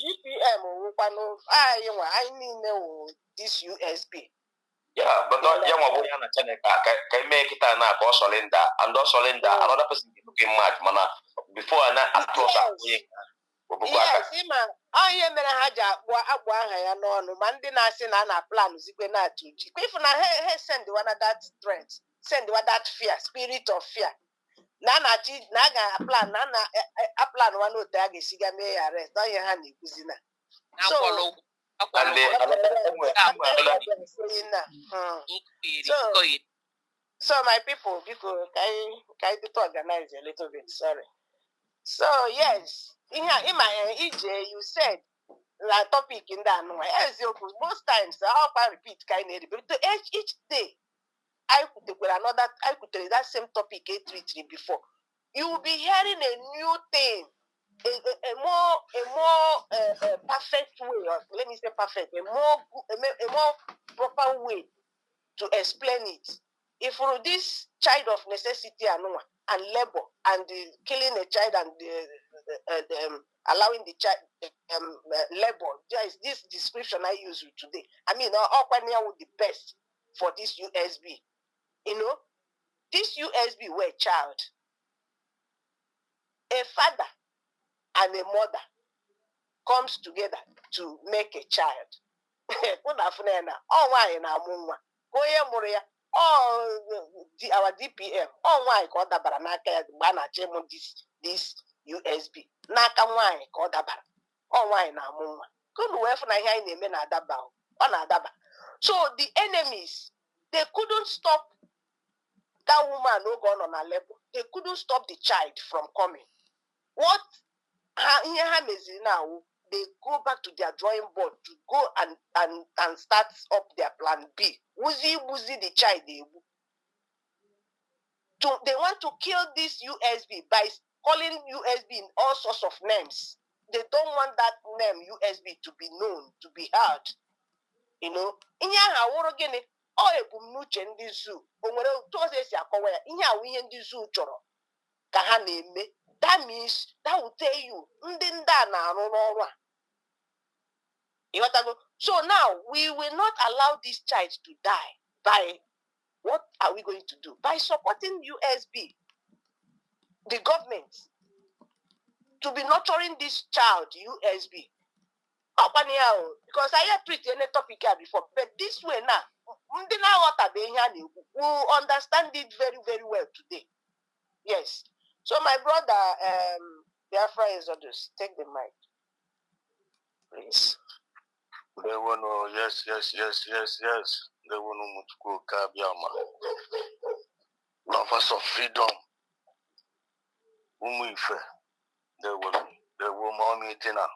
GPM I mean this USB. Yeah, but young boy and a tenant can make it an Solinda and Solinda, another person looking much, mana before an across. Yes, I am a haja, ya no man didn't na plan Zigwena to if na send one of that threat, send one that fear, spirit of fear. Nana naga plan a plan one of dag is sigame arrest, don't you honey kuzina. So my people, because I to organize a little bit, sorry. So yes, in my EJ, you said la topic in that no. Most times I repeat kind of but each day I could tell that same topic 833 before. You will be hearing a new thing, a more perfect way, or let me say perfect, a more proper way to explain it. If for this child of necessity and labor and killing a child and allowing the child labor, there is this description I use today. I mean, all would be best for this USB. You know, this USB were a child, a father and a mother comes together to make a child. Our DPM, why called the Baranaka Bana Chemo this USB. Naka wine called the Bar. Why now? Couldn't wait for a men Adaba. So the enemies, they couldn't stop that woman who gone on a level. They couldn't stop the child from coming. What now? They go back to their drawing board to go and start up their plan B. Woozy the child. They want to kill this USB by calling USB in all sorts of names. They don't want that name USB to be known, to be heard. You know, in ya ebumnuche ndị zoo o nwere otu ọzọ esi akọwa ya ihe awụ ihe ndị zoo chọrọ ka ha na-eme. That means that will tell you ndị a na-arụ n'ọrụ a. So now we will not allow this child to die by what are we going to do? By supporting USB, the government, to be nurturing this child USB. Because I had treated any topic here before, but this way now, we understand it very, very well today. Yes. So my brother, Biafra Exodus, take the mic, please. They want to, yes. They want to go Kabiama. Lovers of freedom. They will monitor now.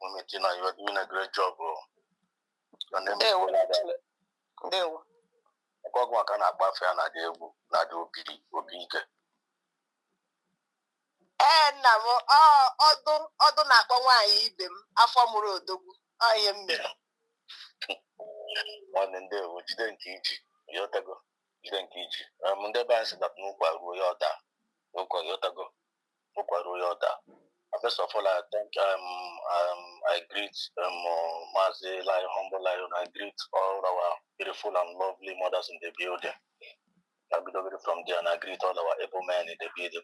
You are doing a great job, bro. And then they will. Ọdụ na-akpọ nwaanyị ibe m afọ mụrụ odogwu onye mmiri nwanne ndị ewu jide nke iji yotago jide nke iji ndị ebe anyị si dat n'ụkwa ruo ya ọda ụkwa yotago ụkwa ruo ya ọda. First of all, I thank I greet Mazi Lion, Humble Lion. I greet all our beautiful and lovely mothers in the building. I be from there, and I greet all our able men in the building.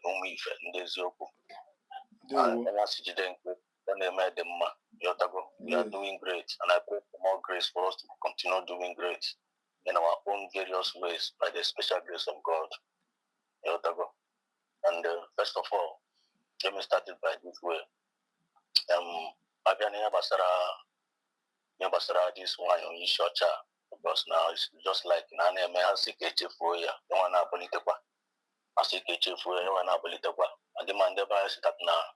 We are doing great, and I pray for more grace for us to continue doing great in our own various ways by the special grace of God. And first of all, let me start it by this way. This one on your church, because now it's just like Nana Mahasike for you. No one aboliteba. Asike for you, and aboliteba. And the man never is that now.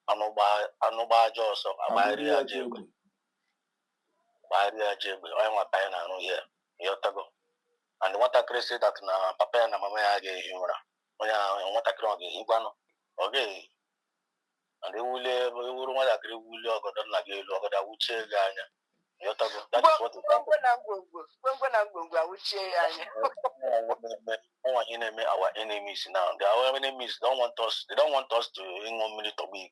Anoba Joss of Abaria Jib. Baria Jib, I am a pen and here. Yotago. And what I say that now, Papa and Mamma gave you. What I call Iguano. Okay. And they will want to agree with you, but not like you, but I would say, That is what our enemies now. Our enemies don't want us. They don't want us to in 1 minute of week.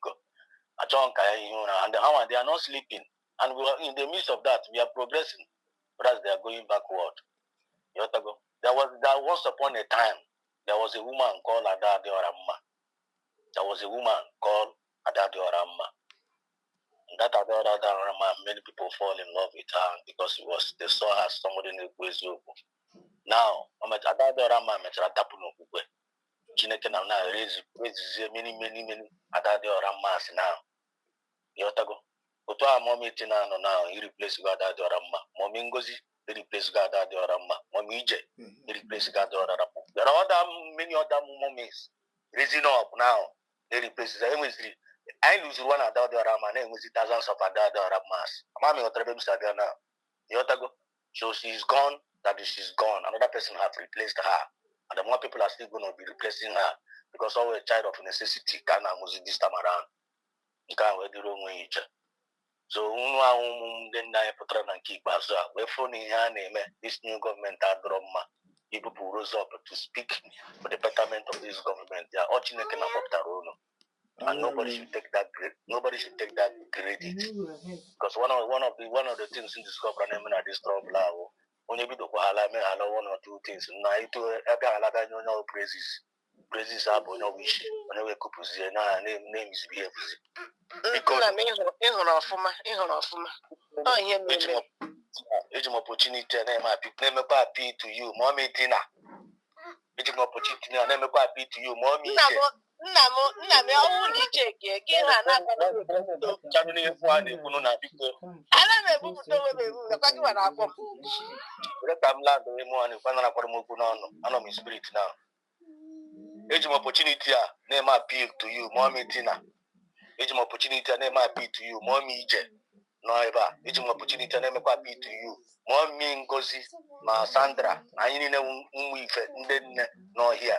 And they are not sleeping. And we are in the midst of that. We are progressing, whereas they are going backward. There was upon a time there was a woman called Ada Deoramma. There was a woman called Ada Deoramma. That Ada, many people fall in love with her because they saw her as somebody in the Kwezuku. Now, Ada Deoramma Metratapuno Kwe. Chineke now raise many Ada Deorammas now. Yotago. Otoa mommy tina no now he replace Ada Deoramma. Mommy Ngozi he replace Ada Deoramma. Mommy Ije he replace Ada Deoramma. There are many other mommies raising up now. They replace the I lose one Ada Deoramma and with thousands of Ada Deorammas. Mami Otrebe Saga now. Yotago. So she's gone, she's gone. Another person have replaced her. And the more people are still going to be replacing her because our child of necessity can this time around. You can't wear the wrong way. So this new government people rose up to speak for the betterment of this government. They are watching the and nobody should take that credit. Because one of the things in this government are this trouble. Only one or two things. Now it will praises up on your wish. Whenever you could name is behavior. Because it's an opportunity and I'm happy to you, Mommy Tina. It's an opportunity and I'm happy to you, Mommy. Age opportunity name appeal to you, Mommy Tina. Age opportunity name appeal to you, Mommy Ije. No ever. Age opportunity name appeal to you, Mommy Ngozi, Ma Sandra. I need no here.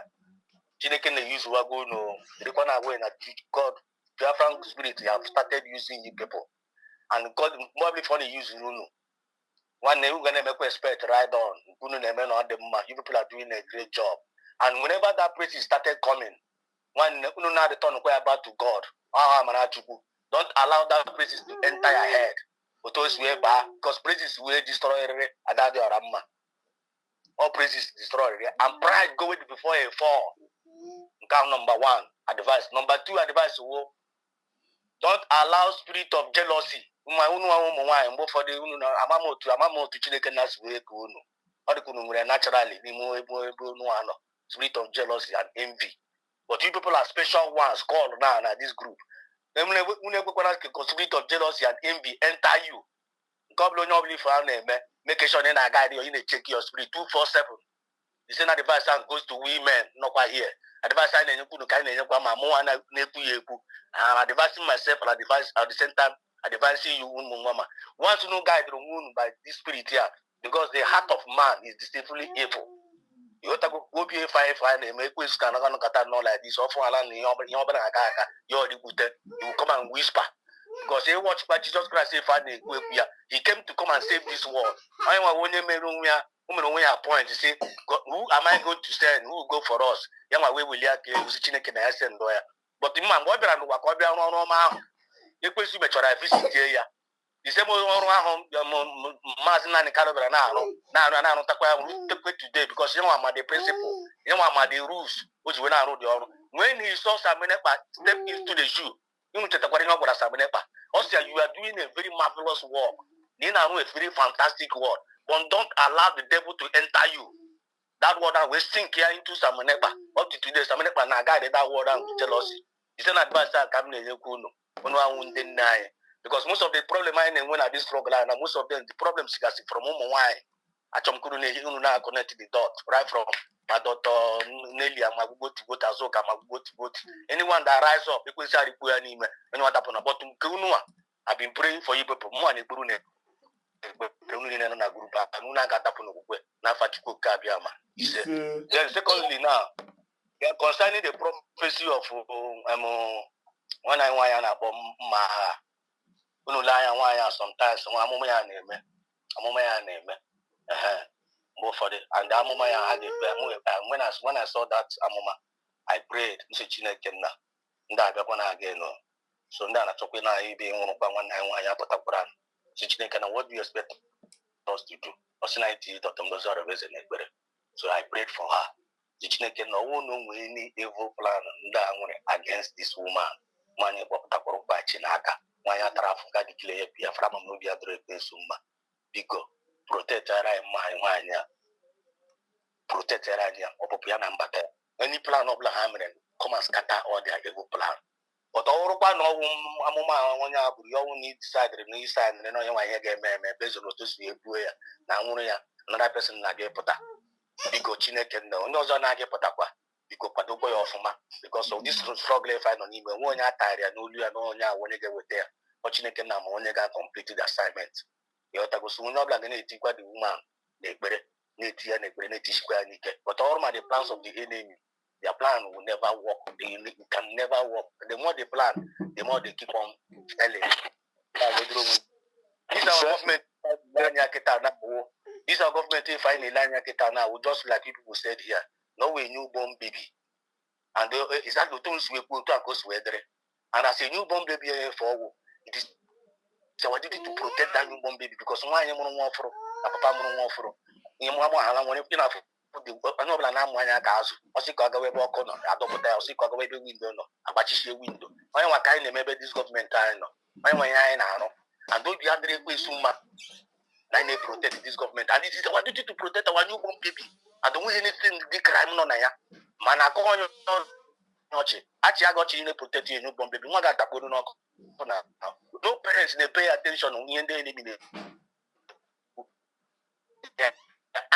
Chineke na use wago no. The one away na God. Biafran spirit have started using you people, and God probably funny use Runu. One day we're gonna make expect right on. You people are doing a great job. And whenever that praise started coming, when now the turn about to God, don't allow that praises to enter your head. Because praises will destroy Ramma. All praises destroy and pride going before a fall. Count number 1, advice. Number 2, advice. Don't allow spirit of jealousy. Naturally, spirit of jealousy and envy. But you people are special ones called now in this group. Spirit of jealousy and envy enter you. God will not believe for make sure that I guide you in check your spirit 247. The same advice goes to women, not quite here. Advice I know you kind of I'm advising myself and advice at the same time advising you mama. Once you know guide the wound by this spirit here, because the heart of man is deceitfully evil. You have to go be fine and make this kind of like this. Often you will come and whisper. Because he watched by Jesus Christ, he came to come and save this world. I want point to say, who am I going to send? Who will go for us? But the man, what do I know? You could see my visit here. The same Mazina and Calabra now, today because you know the principle, you know the rules, which when I wrote the when he saw Samenepa step into the shoe, you know what Samenepa. Also, you are doing a very marvelous work. You know a very fantastic work. But don't allow the devil to enter you. That word will sink here into Samenepa. Up to today, Samenepa now guided that word down to jealousy. It's an advice that coming in the because most of the problem I know when I this struggle and most of them the problems you see from why I connect the dot right from my daughter Nelly and my go to Azoka, my go to anyone that rise up because I anyone that on a bottom I've been praying for you people more than Brune. Then secondly now concerning the prophecy of when I want about Maha. unu le anya nwaanyị sometimes nwa amụma ya na-eme mgbe ụfọdụ and amụma ya ha ga-ekpe when I saw that amụma I prayed nsi Chineke nna ndị abịakwa na aga eno so ndị a na-achọkwa na ibe nwụrụkwa nwanne anyị nwaanyị apụtakwara nsi Chineke na what do you expect us to do ọsịnaiti Dr. Ngozi Arobeze na-ekpere so I prayed for her nsi Chineke na ọnwụ na onwe any evil plan ndị a nwere against this woman nwaanyị kpọpụtakwara ụkpachi n'aka nwaanyị atara afọ ga dịkile ya bịa fara m n'obi ya dịrị ekwensu mma biko protectara anyị mma anyị nwaanyị a protectara anyị ya ọpụpụ ya na mbata ya any plan ọbụla ha mere come and scatter all their evil plan but ọwụrụkwa na ọnwụ amụma onye a bụrụ ya ọnwụ na idisaidịrị na isi anyị na onye nwa ihe ga-eme eme bezoro otu si ebuo ya na nwụrụ ya another person na-aga ịpụta biko Chineke nna onye ọzọ na-aga ịpụtakwa biko kwadokwa ya ọfụma because of this struggle ife anyị nọ n'ime nwe onye atagharị ya n'olu ya na onye ahụ onye ga-eweta ya ọ Chineke nna ma onye ga-complete the assignment ịghọtagosi onye ọbụla ga na-etikwa the woman na-ekpere na-eti ya na-ekpere na-etichikwa ya n'ike but all ma the plans of the enemy their plan will never work. They can never work. The more they plan, the more they keep on failing. These are government. These are government. If I now, just like people said here, no way newborn baby, and is that the things we put to go weather. And as a newborn baby, it is our duty to protect that newborn baby because one you want for a papa for you want onye ọbụla na-amụ anya ga-azụ ọsị ka ọ gawa ebe ọkụ nọ adọpụta ya ọsị ka ọ gawa ebe windo nọ agbachichie windo onye nwa ka anyị na-eme ebe dis gọọmenti anyị nọ onye nwe ihe anyị na-arụ and obi adịrị ekwensu mma na anyị na-protect this government and it is our duty to protect our newborn baby and onweghị anything dị crime nọ na ya mana akọ onye ọchị achị aga ọchị na-protect your newborn baby nwa ga-atakporo n'ọkụ na no parents na-pay attention ihe ndị enemy na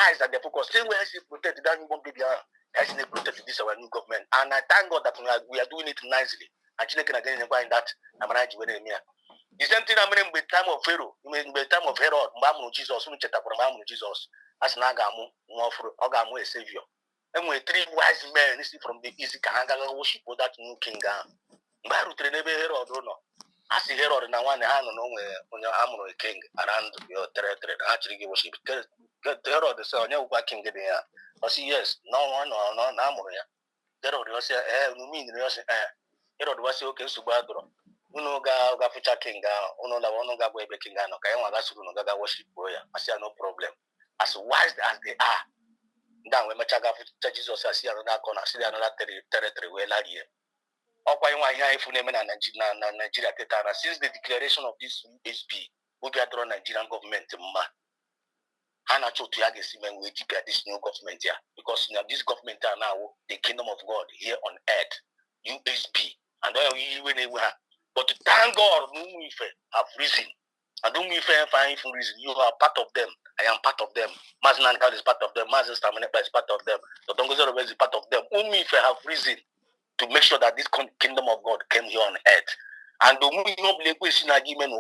eyes that they focus. Same way as you protect that newborn baby, as they protect this our new government. And I thank God that we are doing it nicely. And Chineke can again in that Amaraji with me. The same thing I mean in the time of Pharaoh, in the time of Herod, Mamu Jesus, who cheta for Mamu Jesus, as Nagamu, Ogamu a savior. And we 3 wise men from the east Kahanga worship for that new king. Baru Trenebe Herod, no. As the Herod and one hand on your armor king around your territory, actually worship. Herod say onye ugwa king dị ya ọ sị yes no na amụrụ ya Herod ọ sị unu mean ya sị Herod ọ sị oke nsogbu adọrọ unu ga-afụcha king ahụ unu lawa unu ga-agba ebe king ahụ ka ya nwa gasoro unu gaga worship ya asị ya no problem as wise as they are ndị ahụ emecha gafụcha Jizọs asị ya n'aka na asị ya n'ala territory wee larie ọkwa nwa ihe anyị fụ na-eme na Nigeria kịta na since the declaration of this USB obi adọrọ Nigerian government mma Hana Chotu Yagesimen will keep this new government here because this government are now the kingdom of God here on earth, USB, and but thank God, have risen. And don't we find reason you are part of them. I am part of them. Mazinan is part of them. Mazin Stamaneka is part of them. The Dongozero is part of them. Only if I have reason to make sure that this kingdom of God came here on earth. And the movie no play question argument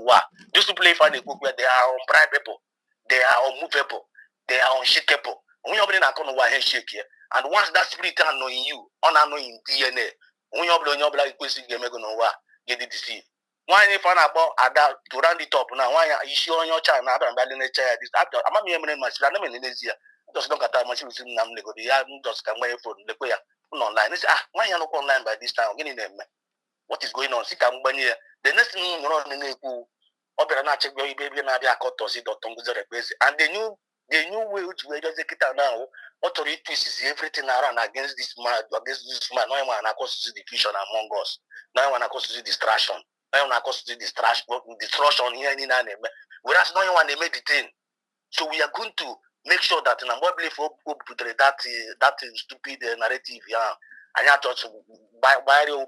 just to play for the book where they are unbribable. They are unmovable. They are unshakable. When you're not going to shake here, and once that spirit are knowing you, unknowing DNA, when you're like question, you're going to get it deceived. Why if I'm about to run the top now? Why are you sure your child? I'm not in the chair. This after I'm not even much. I'm in Indonesia. Just look at that machine. I'm going to just come away from the way online. Why are you not online by this time? What is going on? The next thing you know, and they knew which way just get now. Authorities is everything around against this man. No one causes division among us. No one causes distraction. No one causes destruction here in an whereas no one made the thing. So we are going to make sure that in a mobile for that stupid narrative, yeah. And I thought by the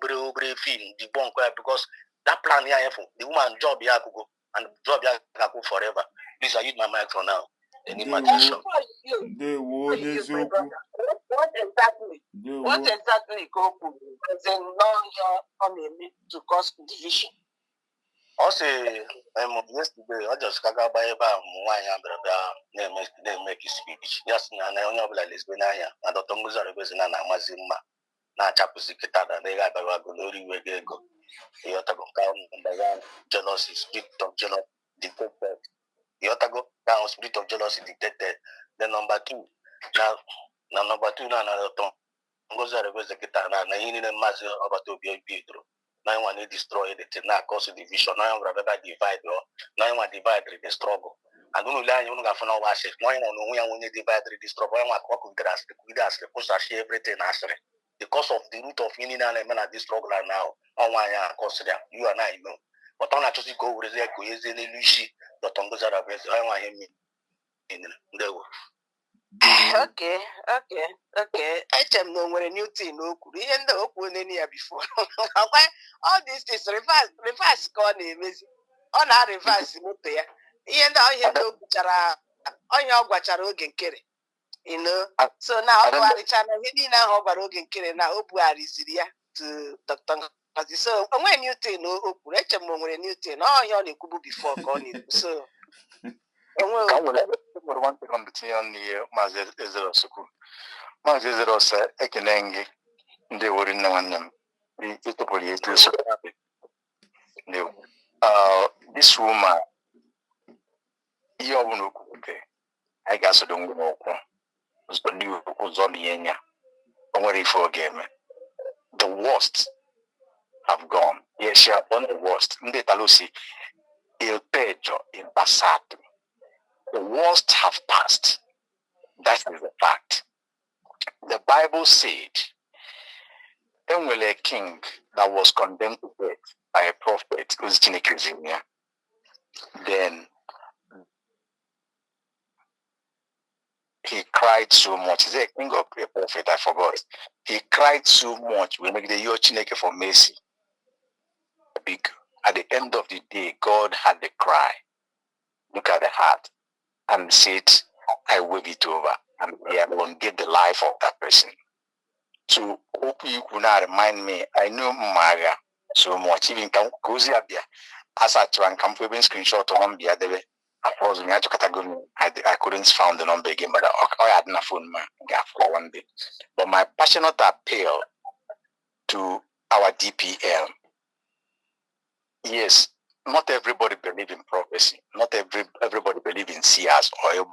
film debunk because that plan here, the woman job here could go and job here could go forever. Please, I use my mic for now. Any material. What exactly Goku is a non to cause division? Also, yesterday I just got by about one they make a speech. Yes, and I only have lesbian and the tongues are representing Amazima. Na chapusikita they got a glory where they go. Yotago down number one, jealousy, spirit of jealousy detected. Yotago down, spirit of jealousy detected. Then number two, now number two now goes out of the guitar now in the mass about to be a Pedro. Now one destroy the now cause division. Now I'm rather divide or now one divide the struggle. I don't know you don't have no washes. No one when you divide the struggle, I work with grass, with us, the push everything actually. Because of the root of any element at this struggle now, on why I consider you and I know. But on actually go with the cohesion in Lucy, the Tongo's out of it. I want him in the world. Okay. Echem no nwere new thing okwu. Ihe ndị okwu nene ya before. All these things reverse ka ọ na-emezi. Ọ na-reverse moto ya. Ihe ndị ọ gwachara oge nkere. You know, so now ọ gwarịchana ihe niile ahụ ọ gwara oge nkere na o bugharịziri ya to Dr. Ngozi. So onwe new thing o kwuru. Echem no nwere new thing. Ọ ihe ọ na-ekwubu before ka ọ na-ekwu. So nwere one thing on the thing on the Maazị Ezero Sukwu. Maazị Ezero sị ekele gị ndị wori nne nwanne m ịtụpụrụ ya etu so. This woman ihe ọ bụla okwu nke anyị ga-asodo ngwa n'okwu ụzọ dị anya o nwere ife ọ ga-eme. The worst have gone. Yes, she have done the worst. Ndị Talusi il peggio in passato. The worst have passed. That is the fact. The Bible said, when a king that was condemned to death by a prophet, then he cried so much. He's a king or a prophet, I forgot. He cried so much when the Chineke for mercy. At the end of the day, God had the cry. Look at the heart. And said, I wave it over, and I will get the life of that person. So, hope you could not remind me. I know Maga so much. Even Gozi Abia, as I try and come for a screenshot on the other, I couldn't find the number again, but I had no phone for one day. But my passionate appeal to our DPL, yes. Not everybody believe in prophecy. Not everybody believe in seers or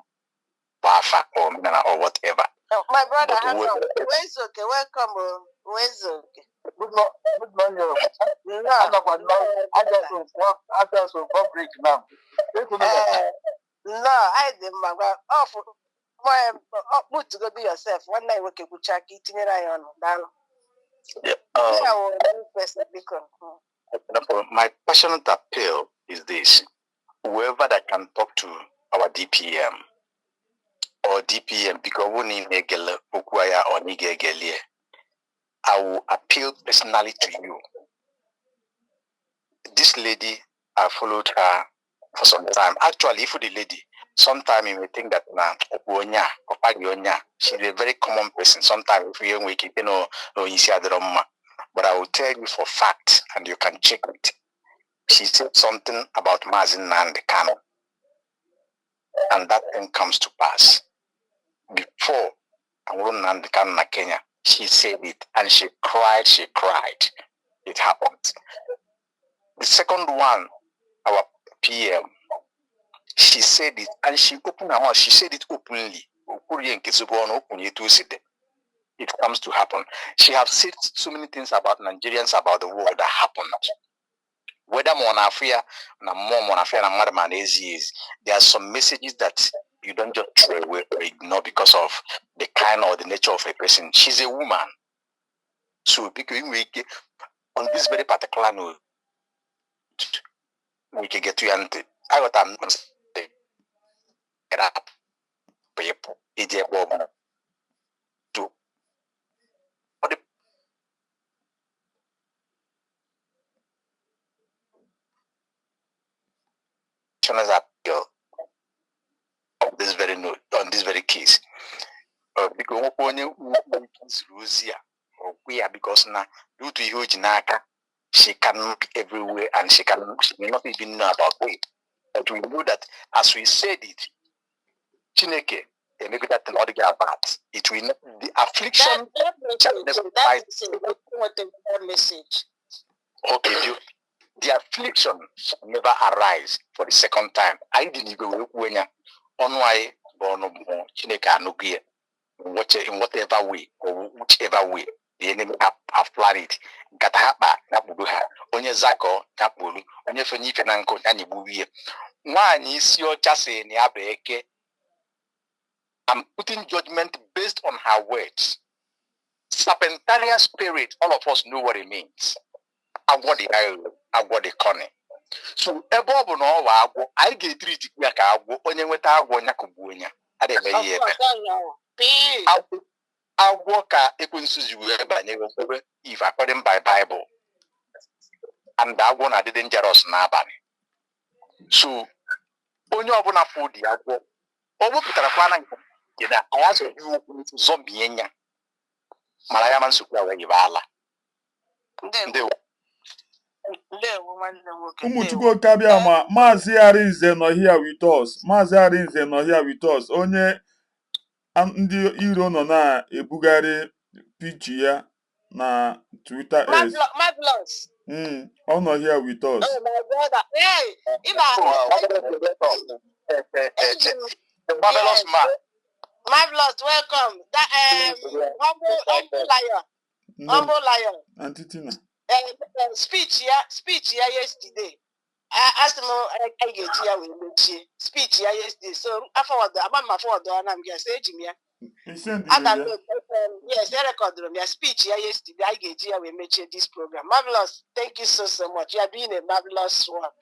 Bafa or Mina or whatever. No, my brother, where's okay? Welcome. Where's okay? Good morning. No. I just break now. No, I didn't. Off. Put to go do yourself. One night we can check it in your down. My passionate appeal is this: whoever that can talk to our DPM or DPM, because we need Negele Okwaya or Nigegelie, I will appeal personally to you. This lady, I followed her for some time. Actually, if the lady, sometimes you may think that she's a very common person. Sometimes if you wake up, but I will tell you for fact, and you can check it. She said something about Mazin and Kano, and that thing comes to pass. Before and Kano Kenya, she said it, and she cried. It happened. The second one, our PM, she said it, and she opened her mouth. She said it openly. It comes to happen. She has said so many things about Nigerians, about the world that happened. Whether monafia, and is, there are some messages that you don't just throw away or ignore because of the kind or the nature of a person. She's a woman. So because on this very particular note, we can get to and I got a get up. Appeal on this very note, on this very case. Because because now due to huge naka, she can look everywhere and she may not even know about it. But we know that as we said it, Chineke, and maybe that not get bad. It will not the affliction. That message. Okay, affliction shall never arise for the second time. I didn't go with on why born Chineke Anugia in whatever way or whichever way the enemy have planned it. Gatahapa, Nabuha, Onye Zako, Napulu, Onye Fenifenanko, Nanibuye. One is your chassis in Yabeke. I'm putting judgment based on her words. Serpentarian spirit, all of us know what it means. I want the corner. So, above all, I get treated like I go on your Tagonakubunia. I didn't I walk a if according by Bible. And that one I didn't jealous nabani. So, only open a food, I go over Putana. I ask you zombie. Malayaman Supra Vala. Umuchuko Kabiama, Mazi Arinze no here with us. Mazi Arinze no here with us. Onye ndị iro nọ na-ebugharị pichi ya na Twitter S. Marvelous. Ọ nọ here with us. Oh my brother. Hey, the marvelous man. Marvelous, welcome. That humble lion. Humble lion. Auntie Tina. Speech yesterday. I asked him, I get here with speech yesterday. So I forward my forward and I'm going to say, Jimmy. Yes, I recorded your speech yesterday. I get here with this program. Marvelous. Thank you so much. You are doing a marvelous work.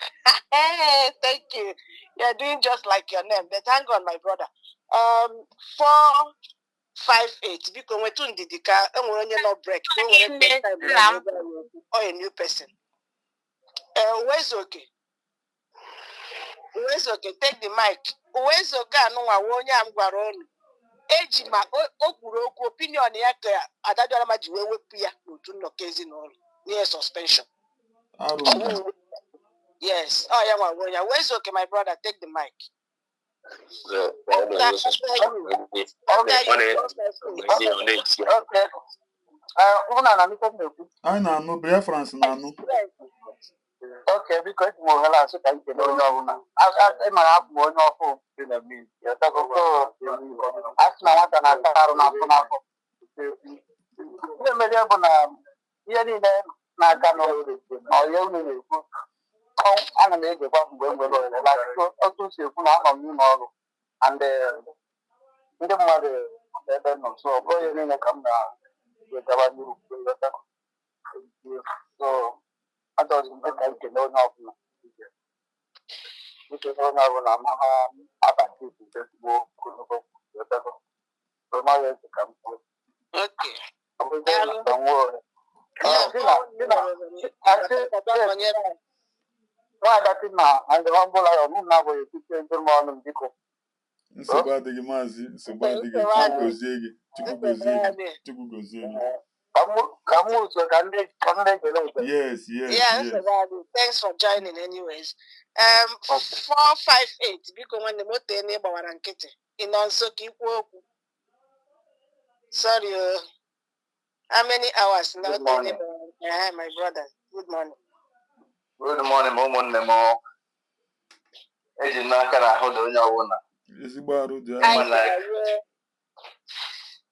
Thank you. You are doing just like your name. But thank God, my brother. 458 because we're too dedicated and we're no break. Or a new person. Where's okay? Take the mic. Where's okay? No, I want you. I'm going. Ejima okuru okwu opinion ya ka adadara ma jiwe wepu ya n'otu nnọkezi n'ụlọ near suspension. Yes. Oh yeah, where's okay, my brother? Take the mic. I know Biafrans na-anụ. Okay, because more hela so can you know now. I my up more no for in the mean. You talk of ask na what na taru na for na for. Me me bona ye ni na ka no o ye ni ni ku. Ana me ge kwa ngwe lo la so o tu se ku na no mi no and the mother the no so go ye ni na kam na ye ka ba ni so I thought you might like to know now. You can know now when I'm up at this, just walk, so now you have to come. Okay. Don't worry. I said, why that in now? And the humble I am now where you keep saying good morning, Dico. Nsogbu Mazi, Chukwu gozie gị. Yes. Thanks for joining anyways. 458 because when the motor any gbawara nkịtị ị nọ nso ka ikwu okwu. Sorry. How many hours now? My brother. Good morning. Good morning, Momo. Eji n'aka na ahụ dị onye ọbụla. Ezigbo arụ dị anya.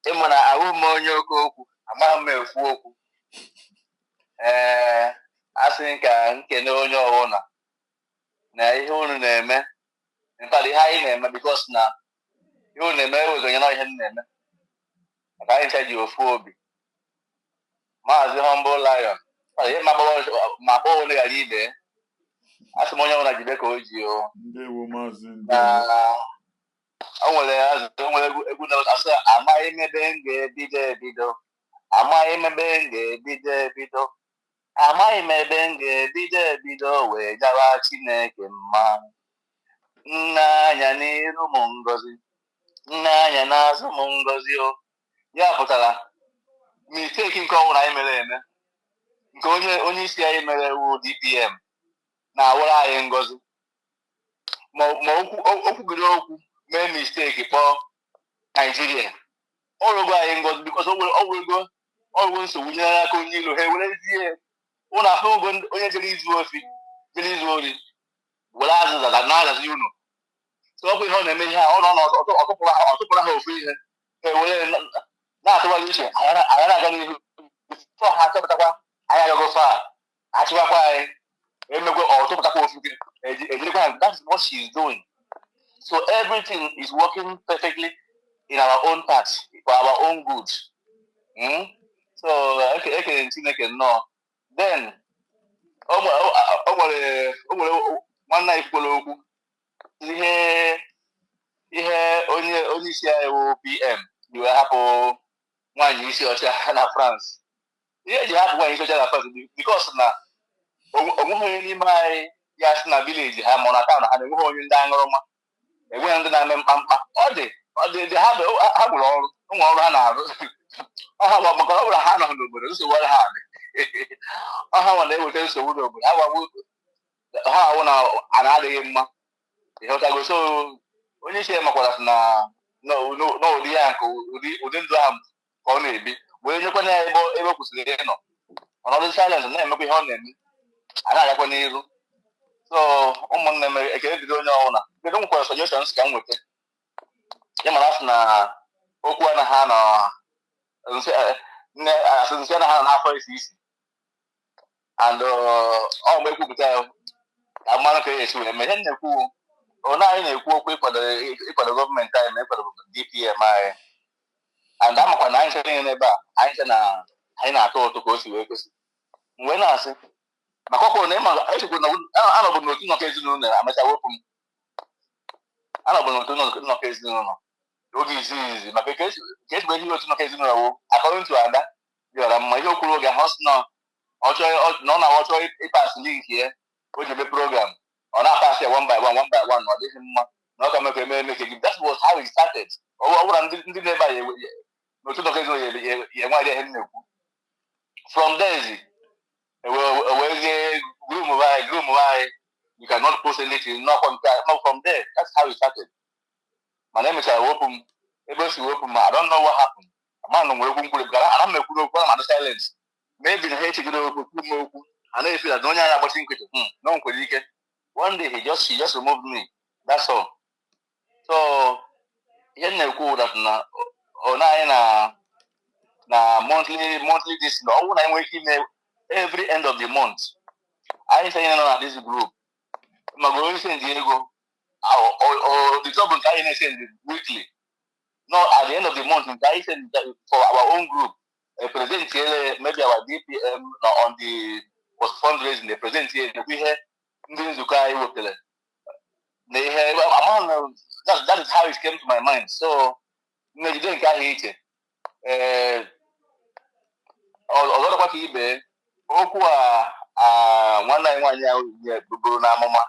Ịma na ahụ m onye oke okwu, amaghị m ekwu okwu. Asị ka nkene onye ọbụla na ihe unu na-eme. In fact, ihe anyị na-eme because na ihe unu na-eme eweganye na ihe na-eme. Maka anyị ncha ji ofu obi. Maazị Humble Lion. Ihe ma kpọọ onye ghara ibe. Asị m onye ọbụla jide ka o ji o. Ndewo maazị. O nwere egwu na-asị amaghị m ebe m ga-ebido. Amaghị m ebe m ga-ebido. Amaghị m ebe m ga-ebido wee jawa Chineke mma. Nna anya n'iru m ngọzi. Nna anya n'azụ m ngọzi o. Ya pụtara mistake nke ọbụla anyị mere eme. Nke onye isi anyị mere wu DPM na-awụrụ anyị ngọzi. Ma okwugide okwu mee mistake kpọọ Nigeria. Ọrụgo anyị ngọzi because ọrụgo nsogbu nyere aka onye ilo ha ewerezie ụlọ ahụgo onye jere izu ofi jiri izu ori were azịza na-azazi unu so ọ bụ ihe ọ na-eme ihe a ọ nọ ọtụpụrụ ha ofu ihe ha ewere na-atụgharị uche anyị na-aga n'ihu fọ ha achọpụtakwa anyị agago fa achịkwa anyị emekwa ọtụpụtakwa ofu gị ejirikwa ha that's what she is doing so everything is working perfectly in our own parts for our own good so ekele Chineke nnọọ then o nwere nwanne anyị kwukwara okwu ihe onye isi anyị wụ PM ji hapụ nwaanyị isi ọcha na France ihe eji hapụ nwaanyị isi ọcha na France because na onweghị onye n'ime anyị ya si na vileji ha ma na taụn ha na-enweghị onye ndị aṅụrụma enweghị ndị na-eme mkpamkpa ọ dị ha gburu ọrụ ụmụ ọrụ ha na-arụ ọha maka ọ bụrụ ha nọ n'obodo nsogbu ha dị ọha nwa na-eweta nsogbu n'obodo ha awụ na a na-adịghị mma ịghọtago so onye isi makwara n'ụdị ya nke ụdị ndụ ahụ ka ọ na-ebi wee nyekwana ya ebe o kwesịrị ịnọ ọnọdụ silence na-emekwa ihe ọ na-eme a na-agakwa n'iru so ụmụnne m ekele dịrị onye ọbụla kedu m nwekwara suggestions ka m nweta ịmara asị na okwu anaghị anọ nsị anaghị anọ n'afọ isi and ọ mgbe ekwupụta ya ka mmanụ ka esi wee mee ihe na-ekwu onye anyị na-ekwu okwu ịkwado gọọmenti anyị ma ịkwado DPM anyị and amakwa na anyị nche niile n'ebe a anyị nche na anyị na-atọ ụtụ ka o si wee kwesị mgbe na-asị maka ọkwụrụ na ịma echekwa na anọbụ n'otu nnọkọ ezinụlọ amecha wepụ m anọbụ n'otu nnọkọ ezinụlọ oge izizi maka ka ezigbo ihe otu nnọkọ ezinụlọ wụ according to Ada dịọra mma ihe o kwuru oge ahụ sị na ọ na-achọ ịpas link ya o ji ebe program ọ na-apasị ya one by one ọ dịghị mma na ọ ka mekwa eme gị that was how it started ọ bụla ndị na-ebe a n'otu nnọkọ ezinụlọ ya enwe ihe na-ekwu from there groom why you cannot post anything not from there that's how it started my name is Wopum ebe si Wopum I don't know what happened man nwere okwu mkwuru gara ana m ekwu okwu na the silence maybe na ha chegoro okwu I know if that onye anya agbachi nkịtị no nkwere ike one day she just removed me that's all so ihe na-ekwu that na ona anyị na monthly this na ọwụ na enwe ike ime every end of the month I say no this group mago send ego or the trouble I send weekly no at the end of the month I send for our own group present here maybe our DPM on the was fundraising the present here we have ndị nzukọ anyị wetara na ihe that is how it came to my mind so mmejide nke ahụ iche ọzọkwa ka ibe okwu a nwanne anyị nwaanyị ahụ bụrụ n'amụma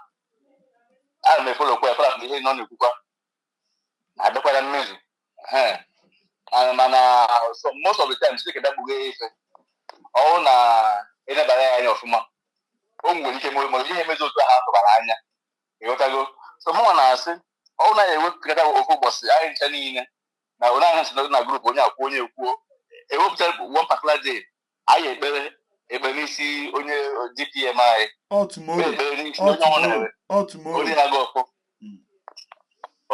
a na efolokwa efere na ihe nọ na-ekwukwa na-adịkwara mmezu mana most of the time Chineke dakpughe ife ọwụ na enebara ya anya ọfụma o nwere ike ihe emezi otu ha tụbara anya ịghọtago so mụnwa na-asị ọwụ na ewepụtakata ofu ụbọchị anyị ncha niile na onye ahụ si na grup onye akwụ onye ekwuo ewepụtara one particular day anyị ekpere n'isi onye DPM anyị ekpere n'isi onye ọ na-ewe onye na-aga ọkụ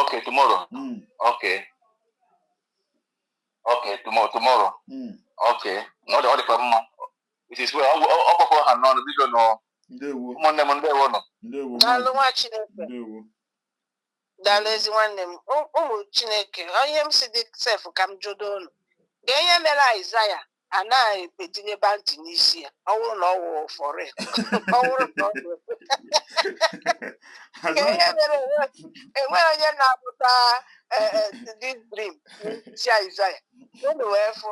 okay tomorrow okay tomorrow okay na ọ dịkwa mma it is well ọ kpọkọrọ ha n'ọnụ bido nọ ụmụnne m ndewo nọ daalụ nwa Chineke daalụ ezi nwanne m ụmụ Chineke onye m si dị sef ka m jụdo unu ga-enye mere Aịzaya anaghị etinye bantị n'isi ya ọ bụrụ na ọ wụ fọrọ ọ bụrụ na ọ bụ ihe mere enweghị onye na-apụta this dream n'isi Aịzaya unu wee fụ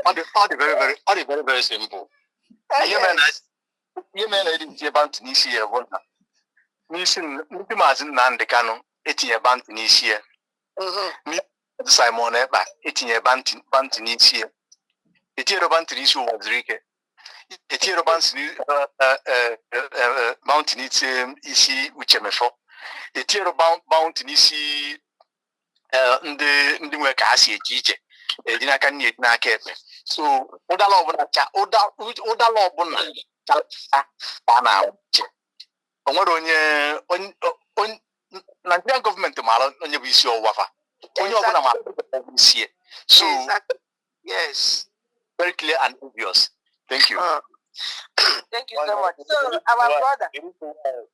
ọ dị very very simple ihe mere na etinye bantị n'isi ya bụ na n'isi ndị maazị Nnamdị Kanụ etinye bantị n'isi ya Simon Ekpa etinye bantị n'isi ya etinyere bantị n'isi Ụwaziri Ike etinyere bantị n'isi Uchemefo etinyere bantị n'isi ndị nwe ka ha si eje ije eji n'aka nne eji n'aka ekpe so ụdala ọbụla na-uche onwere onye Nigerian government mara onye bụ isi ọwafa onye ọbụla mara isi so yes, very clear and obvious. Thank you. Thank you so much. So our brother,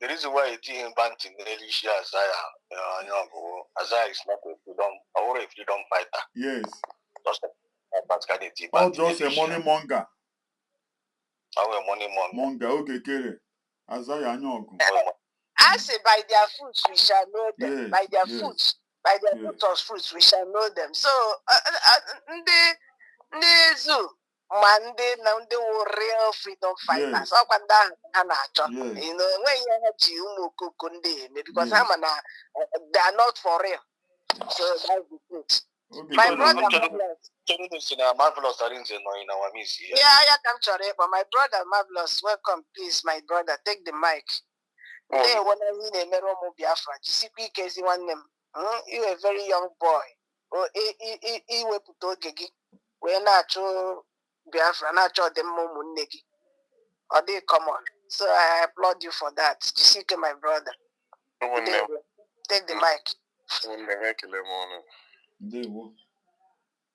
the reason why you think banting really share Isaiah is not a freedom fighter. Yes. Just just a money monger. Our money monger. Okay, Kere. Isaiah Anyaogu. I say by their fruits we shall know them. Yes, By their fruits, by their fruits we shall know them. So the zoo. Ndị wụ real freedom fighters ọkwa ndị ahụ a na-achọ enweghị ihe ha ji ụmụ okoko ndị eme because ha ma na they are not for real, so that's the truth. My brother Marvelous Arinze nọ in our midst here. Yeah, come chọrọ ịkpọ my brother Marvelous, welcome please my brother, take the mic. Ndị enwere ihe na-emere ụmụ Biafra jisikwa ike ezi nwanne m. You a very young boy iwepụta oge gị wee na-achụ Biafra na-achọ ọdịmma ụmụnne gị ọ dị common, so I applaud you for that. Jisike my brother, take the mic.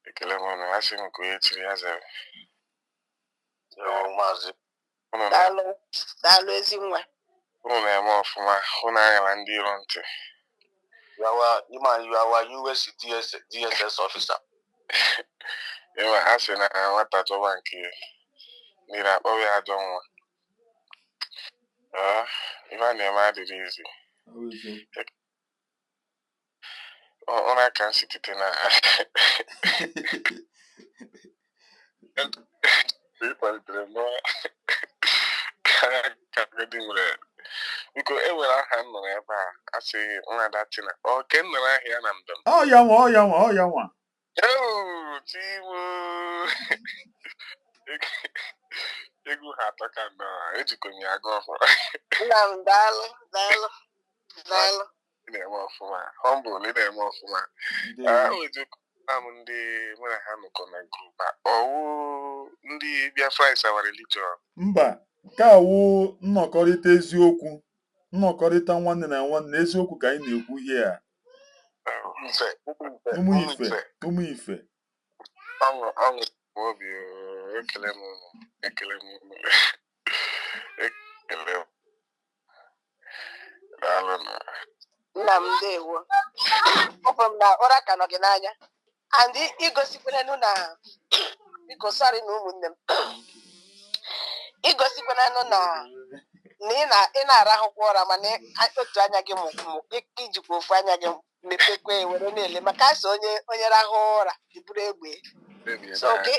Ekele m ọnụ asị m ka onye tiri ya zere daalụ ezi nwa unu na-eme ọfụma unu anyala ndị iro ntị You are our US DSS officer. ịma ha sị na nwata chọba nke ndị na-akpọ ya ajọ nwa ife a na-eme adịrị izi ụra ka m sitete na ịkwalitere m ka gadi nwere biko e nwere aha m nọrọ ebe a asịghị nwada Tina ke m nọrọ ahịa na mbem ọ ya nwa Chiwo egwu ha atọ ka nnọọ ejikọ m ya aga ọfụma nna m daalụ ị na-eme ọfụma humble ị na-eme ọfụma ejikọ m ndị mụ na ha nọkọ na grup ọwụ ndị Biafra is our religion mba nke a wụ nnọkọrịta eziokwu nnọkọrịta nwanne na nwanne eziokwu ka anyị na-ekwu ihe a ụmụ ife ọṅụ obi ekele m daalụ nna m ndewo ọbụ m na ụra ka nọ gị n'anya and igosikwanụ na biko sorry na ụmụnne m igosikwanụ na ị na-arahụkwa ụra mana otu anya gị ijikwa ofu anya gị mepekwe were na-ele maka asị onye rahụ ụra iburu egbe so ka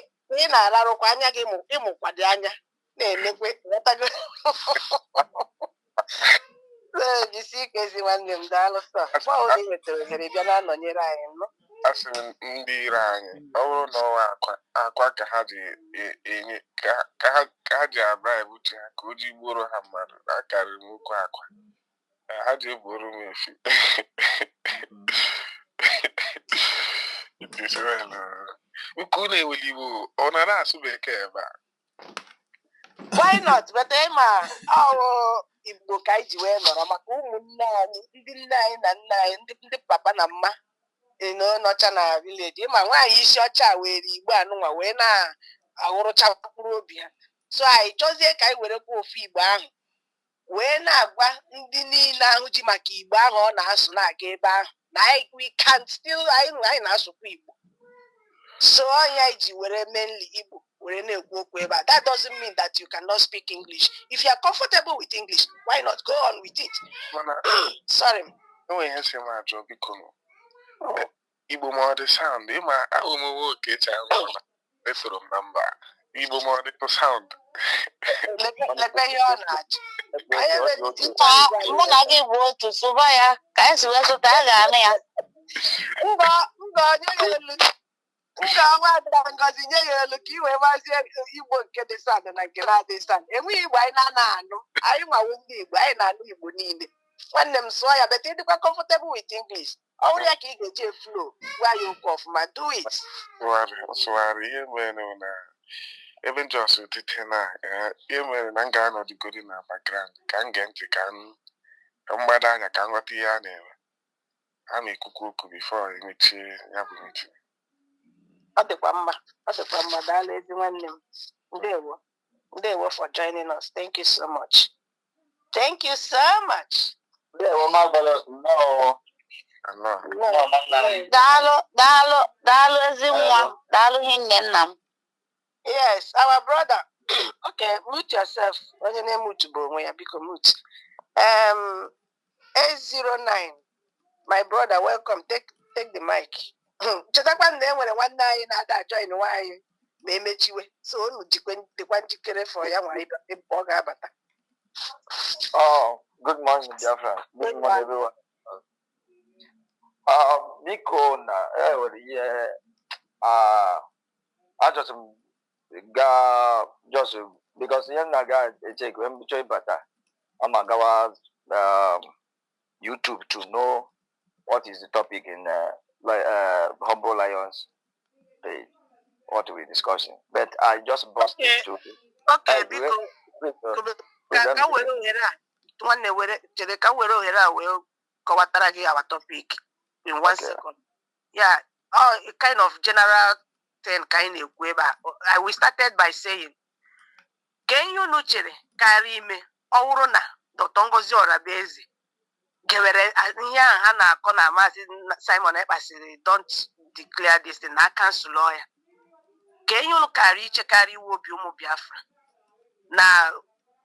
ị na-ararụkwa anya gị ịmụkwado anya na-emekwe ghọtago jisi ike ezi nwanne m daalụ sọ gbanwe ị nwetara ohere bịa na-anọnyere anyị nọ asị ndị ire anyị ọ bụrụ na ọnwa akwa ka ha ji enye ka ha ji abra ebuche ha ka o ji gboro ha mmadụ akarịrị m okwu akwa ha ji egboro m efi nke unu eweli Igbo ọ na-asụ bekee ebe a why not but ma ọrụ Igbo ka anyị ji wee nọrọ maka ụmụnne anyị ndị nne anyị na nna anyị ndị papa na mma nọcha na vileji ma nwaanyị isi ọcha were Igbo anụnwa wee na-ahụrụcha mkpụrụ obi ha so anyị chọzie ka anyị werekwa ofu Igbo ahụ wee na-agwa ndị niile ahụ ji maka Igbo ahụ ọ na-asụ na-aga ebe ahụ na we can still anyị na-asụkwa Igbo so ọnya iji were mainly Igbo were na-ekwu okwu ebe a. That doesn't mean that you cannot speak English. If you are comfortable with English, why not go on with it? Sorry. Enweghị ihe si m ajọ biko Igbo ma ọ dị sound ịma ahụ m nwe oke echi ahụ esoro m na mba Igbo ma ọ dị sound lekwe ihe ọ na-achị mụ na gị bụ otu sụba ya ka anyị si wee zụta a ga-anụ ya mba onye ya elu ọnwa ada Ngozi nye ya elu ka i wee mazie Igbo nke dị sand na nke na-adị sand enweghị Igbo anyị na-anụ anyị nwawo ndị Igbo anyị na-anụ Igbo niile nwanne m sụọ ya bete ịdịkwa comfortable with English ọ bụrụ ya ka ị ga-eji flow gwa ya okwu ọfụma do it sụgharị ihe mere na even just with it na mere na m ga-anọdụgodi na background ka m gee ntị ka m gbado anya ka m ghọta ihe a na-eme. A na-ekwukwa okwu before emechie ya bụ meeting. Ọ dịkwa mma. Daalụ ezi nwanne m. Ndewo for joining us. Thank you so much. Ndewo marvelous. No. Daalụ ezi nwa. Daalụ hinne nna m. Yes, our brother. Okay, mute yourself. Onye na-emute bụ onwe ya, biko mute. 809. My brother, welcome. Take the mic. Chetakwa na enwere nwanne anyị na-ada join nwaanyị ma emechiwe. So unu dịkwa njikere for ya nwa ọ ga-abata. Oh, good morning, dear friend. Good morning, everyone. Biko na I just because na ga check when we try better. I'm going YouTube to know what is the topic in Humble Lions page, what we're discussing. But I just burst into Okay, biko. Ka were ohere a nwanne were chere ka were ohere a wee kọwatara gị our topic in 1 second. Yeah, a kind of general thing ka anyị na-ekwu ebe a. We started by saying ka ihe unu chere karịa ime ọ bụrụ na Dr. Ngozi Orabieze gewere ihe ahụ ha na-akọ na Maazị Simon Ekpasiri don't declare this thing na kansụl ya. Ka ihe unu karịa ichekarị iwu obi ụmụ Biafra na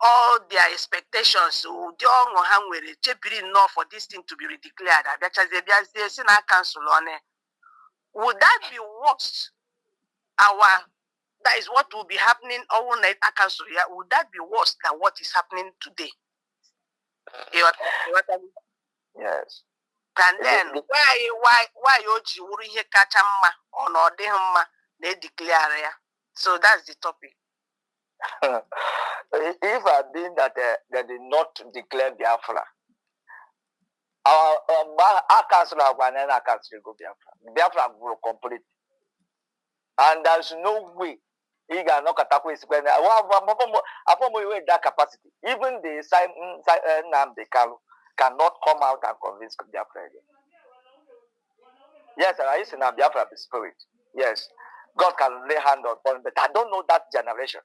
all their expectations, ụdị ọṅụ ha nwere chebiri enough for this thing to be redeclared. Abịachazie si na cancel on it. Would that be worse? That is what will be happening all night at cancel. Yeah, would that be worse than what is happening today? yes. And then why Oji wuru ihe kacha mma ọ na ọ dịghị mma na declare ya? So that's the topic. If I been that they did not declare Biafra, our council of Banana council go Biafra will complete, and there's no way he can knock attack with that capacity. Even the Nnamdi Kanu cannot come out and convince Biafra again. Yes, I used to know Biafra the spirit. Yes, God can lay hand upon, but I don't know that generation.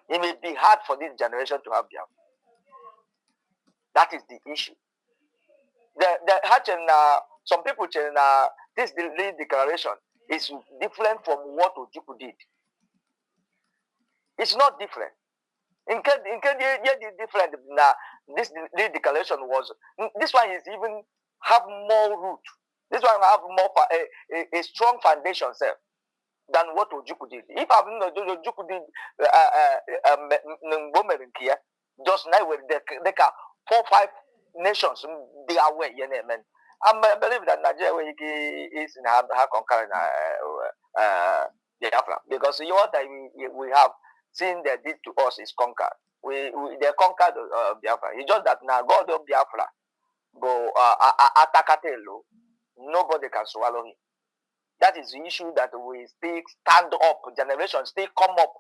It may be hard for this generation to have Biafra. That is the issue. Some people say this declaration is different from what Ojukwu did. It's not different. In case different now, this declaration was, this one is even have more root. This one have more a strong foundation, sir, than what Ojukwu did. If I've not Ojukwu did just now with the 4-5 nations they are away, I believe that Nigeria is in her conquering Biafra, because what we have seen they did to us is conquered. They conquered Biafra. It's just that now God of Biafra go attackatelo. Nobody can swallow him. That is the issue that we still stand up. Generations still come up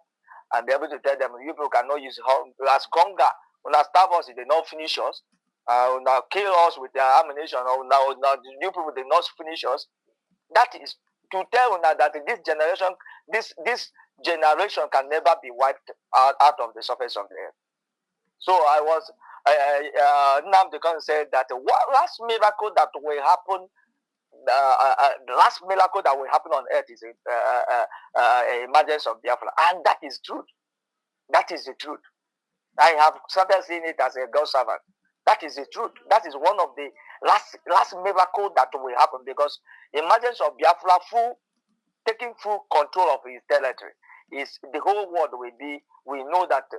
and be able to tell them you people cannot use as Conga. When I stab us, they not finish us. Now kill us with their ammunition. Now you people did not finish us. That is to tell now that this generation can never be wiped out of the surface of the earth. So I was Nnamdi Kanu said that what last miracle that will happen. The last miracle that will happen on earth is a emergence of Biafra, and that is truth. That is the truth. I have started seeing it as a God servant. That is the truth. That is one of the last miracle that will happen, because emergence of Biafra, taking full control of his territory, is the whole world will be. We know that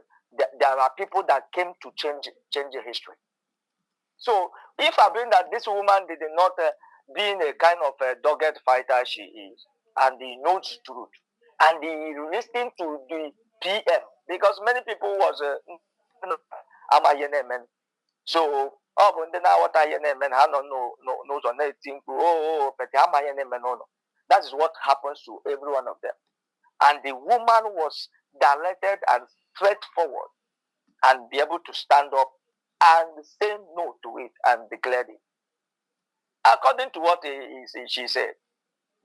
there are people that came to change history. So if I bring that this woman did not. Being a kind of a dogged fighter she is, and he knows truth, and he listening to the PM, because many people was I'm a man. So but then what I man, I don't know on anything. But I'm a man. No. That is what happens to every one of them. And the woman was directed and straightforward and be able to stand up and say no to it and declare it. According to what she said,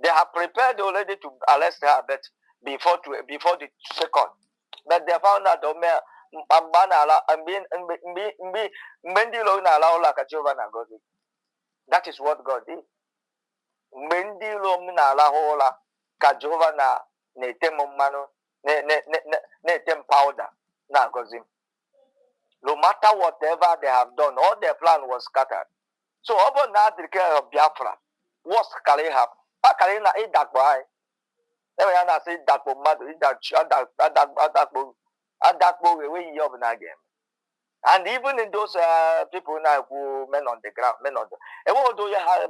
they have prepared already to arrest her, but before the second. But they found out that is what God did. Jehovah na-etem powder na-agọzi. No matter whatever they have done, all their plan was scattered. So over now the care of Biafra, what's carry have? I carry na idakbo ai. Ewe ya na say idakbo madu, adakbo we you of na game. And even in those people now who men on the ground, men on the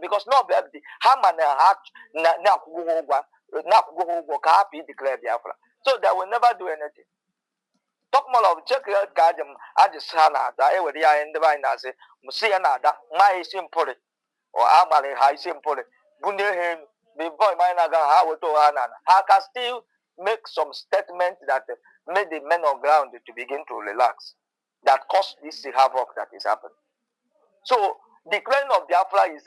because no baby, how man na go happy declare Biafra. So they will never do anything. Talk more of check your guardian at the sana, I would in the vine as a Musiana, my simple or Amali high simple. Bunde him before my naga how to Hanan. I can still make some statement that made the men on ground to begin to relax. That caused this havoc that is happening. So declaring of Biafra is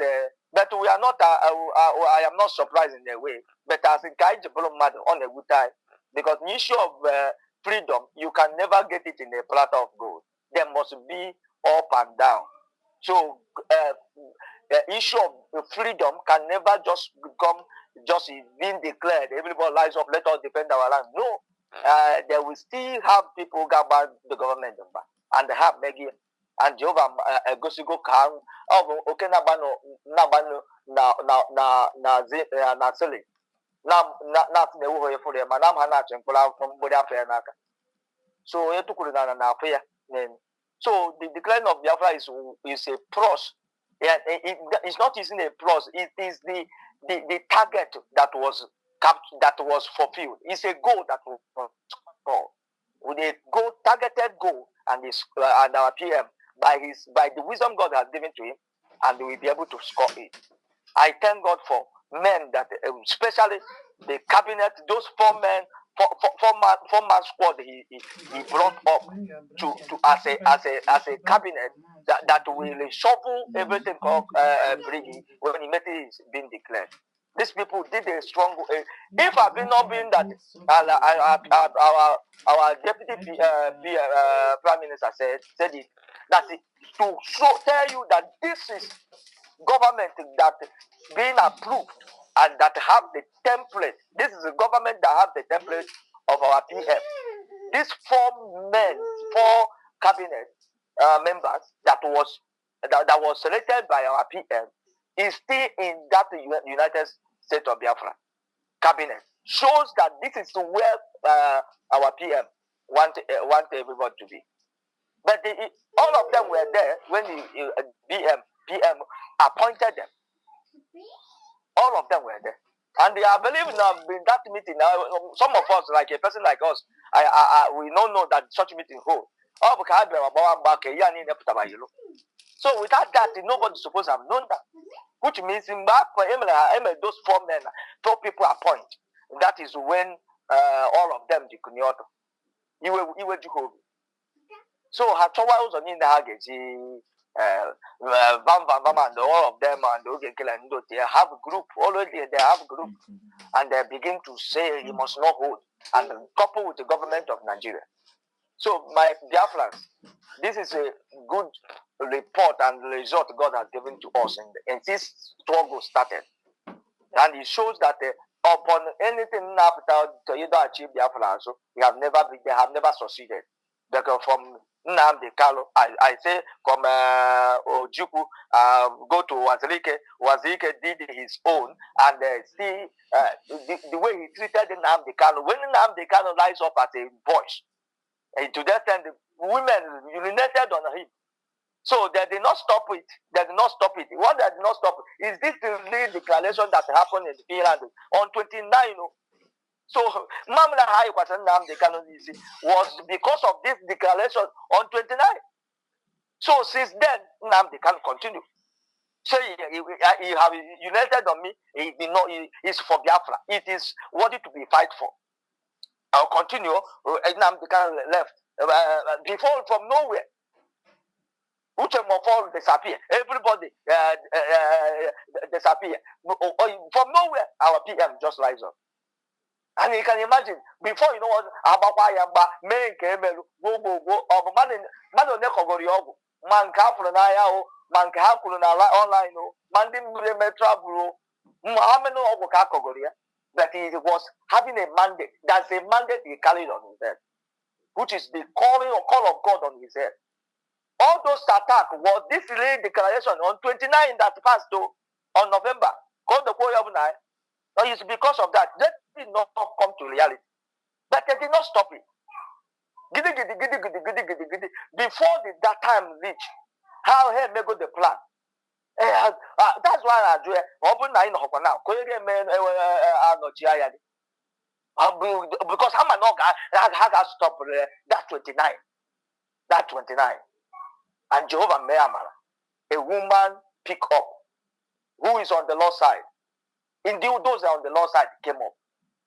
but we are not I am not surprised in a way, but as a guide on a good time, because the issue of freedom, you can never get it in a platter of gold. There must be up and down. So the issue of freedom can never just become just being declared. Everybody lies up, let us defend our land. No, there will still have people govern the government and they have Meggie and Jehovah Gosigo Khan. Oh, okay, Nabano na silly. Not the way for them, Madame Hanach and Pulau from Budapest. So you took it on an affair. So the decline of Biafra is a pros. Yeah, it's not even a pros. It is the target that was fulfilled. It's a goal that was fulfilled. With a goal, targeted goal, and our PM by the wisdom God has given to him, and we will be able to score it. I thank God for men that, especially the cabinet, those four man squad he brought up to as a cabinet that will shovel everything called Brigi when he is being declared. These people did a strong. If I've been not been that, our deputy prime minister said it that to tell you that this is government that being approved and that have the template. This is a government that have the template of our PM. These four cabinet members that was selected by our PM is still in that United States of Biafra cabinet. Shows that this is where our PM want everybody to be. But all of them were there when the PM appointed them. All of them were there. And I believe now in that meeting, some of us, like a person like us, we don't know that such meeting hold. So without that, nobody's supposed to have known that. Which means in back for those four men, four people appoint. That is when all of them the kunyoto. You were Jehovah. So Hachawa was on in the Hageti. And all of them and they have a group already. They have a group, and they begin to say you must not hold, and couple with the government of Nigeria. So my Biafrans, this is a good report and result God has given to us, and this struggle started, and it shows that upon anything after to either achieve Biafra, so they have never succeeded, because from Nnamdi Kanu, I say from Ojukwu, go to Wazirike. Wazirike did his own, and see the way he treated Nnamdi Kanu. When Nnamdi Kanu rise up as a voice, to that end, the women urinated on him. So they did not stop it. They did not stop it. What they did not stop is this the declaration that happened in Finland on 29. So, Mamla High was because of this declaration on 29. So, since then, Namdi can continue. So, he have united on me. He did not. It's for Biafra. It is worthy to be fight for. I'll continue. Nnamdi Kanu left. Before, from nowhere, Uchemofo disappear. Everybody disappear. From nowhere, our PM just rise up. And you can imagine, before you know what, Ababa Yamba, Main Kemelu, go, or Mano Nekogoriogo, Mankafuna, Manka online, Mandin Metro, Muhammad Ogoka Kogoria, that he was having a mandate. That's a mandate he carried on his head, which is the calling or call of God on his head. All those attacks was this declaration on 29 that passed on November, called the Koya of Night. No, it's because of that. That did not come to reality. But they did not stop it. Giddy. Before that time reached, how he may go the plan. That's why I do it. Open nine of now. Because I'm not had stop that 29. That 29. And Jehovah Meamara, a woman pick up who is on the Lord's side. Indeed, those are on the Lord's side came up,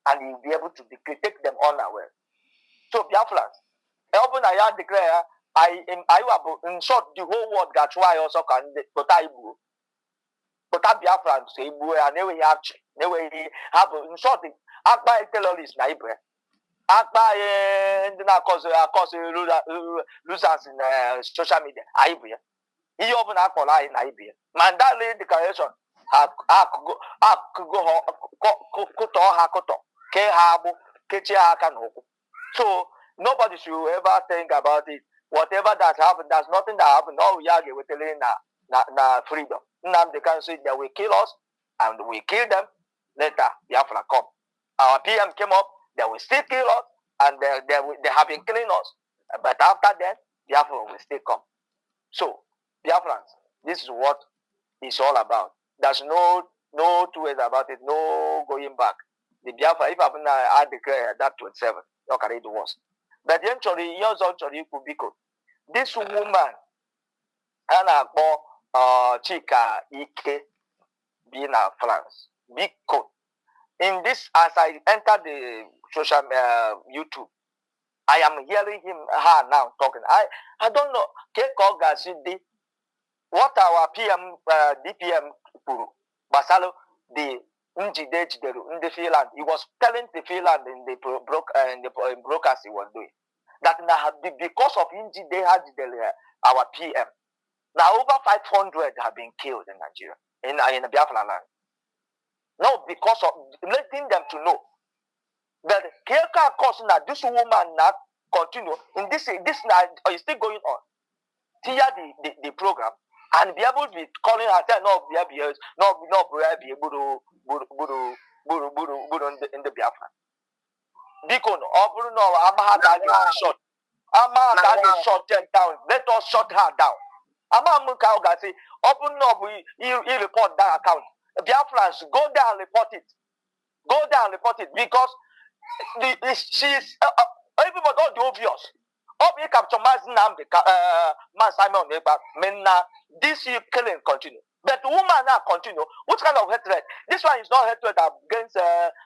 and he will be able to take them unaware. So Biafrans, open I declare, in short, the whole world got why also can but Biafrans say, and never have in short, Akba terrorists na Ibre. Akba cause losers in social media. Ibre. He open Akola in Ibre. Mandala declaration. So nobody should ever think about it. Whatever that happened, there's nothing that happened. All we are with na freedom. They can say they will kill us and we kill them. Later, Biafra come. Our PM came up, they will still kill us and they have been killing us. But after that, Biafra will still come. So, Biafrans, this is what it's all about. There's no two ways about it, no going back. The Biafra, if I declare that 27, you can read the worst. But eventually, this woman, Anna Chika Ike, being France, big coat. In this, as I enter the social YouTube, I am hearing her now talking. I don't know. What our PM, DPM, Basalo, the in the Finland, he was telling the Finland in the broadcast he was doing that now because of Inji they had our PM. Now over 500 have been killed in Nigeria, in the Biafra land. No, because of letting them to know that Keka cause now this woman now continue in this night is still going on. Hear the program. And be able to be calling her, no, be able to in the Biafra. Because Amaha shot. Amaha shot her down. Let us shut her down. Amaha say, open up, he report that account. Biafrans, go there and report it. Go there and report it because she is everybody all the obvious. Obi capture man Simon this killing continue. But the woman now continue. What kind of hatred? This one is not hatred against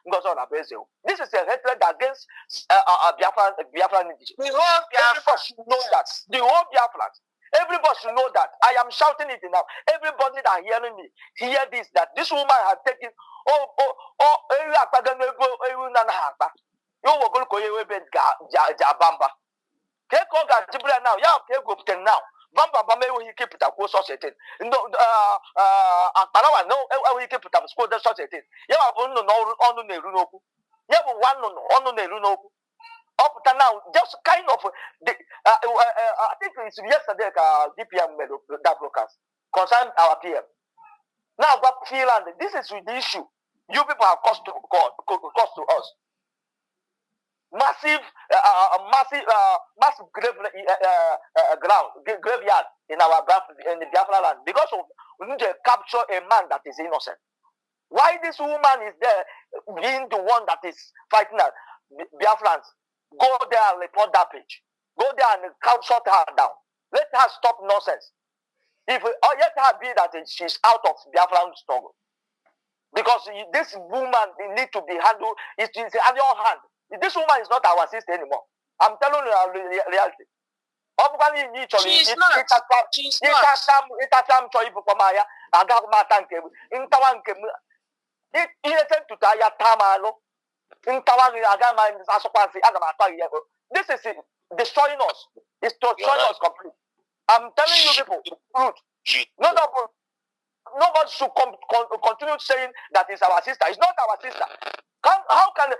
Ngozi Onabueze. This is a hatred against Biafran. The whole Biafra should know that. The whole Biafran. Everybody should know that. I am shouting it now. Everybody that hearing me, hear this, that this woman has taken now. Now. Bamba he keep it a course society. No, Akparawa no, he keep it a school society. You have no on the Runoku. You have one on the Runoku. Up to now, just kind of I think it's yesterday DPM made that broadcast concern our PM. Now, but Finland, this is the issue. You people have cost to us. Massive graveyard in the Biafra land because of we need to capture a man that is innocent. Why this woman is there being the one that is fighting us? Biafrans, go there and report that page. Go there and shut her down. Let her stop nonsense. If let her be that she's out of Biafran struggle. Because this woman need to be handled, it is in your hand. This woman is not our sister anymore. I'm telling you our reality. She's not. She's not. This is destroying us. It's destroying us completely. I'm telling you people, nobody should continue saying that it's our sister. It's not our sister. How can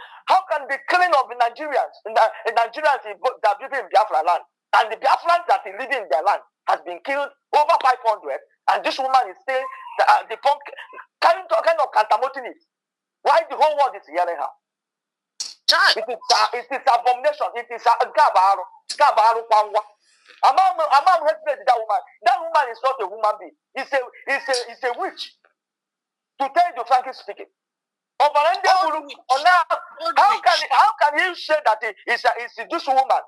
the killing of the Nigerians that live in Biafra land and the Biafrans that are living in their land has been killed over 500, and this woman is saying the punk kind of cantamoting it. Why the whole world is hearing her? It is abomination. It is a gabaru kwangwa. Amam hated that woman. That woman is not a woman being. It's a witch. To tell you frankly speaking. How can you say that it's this woman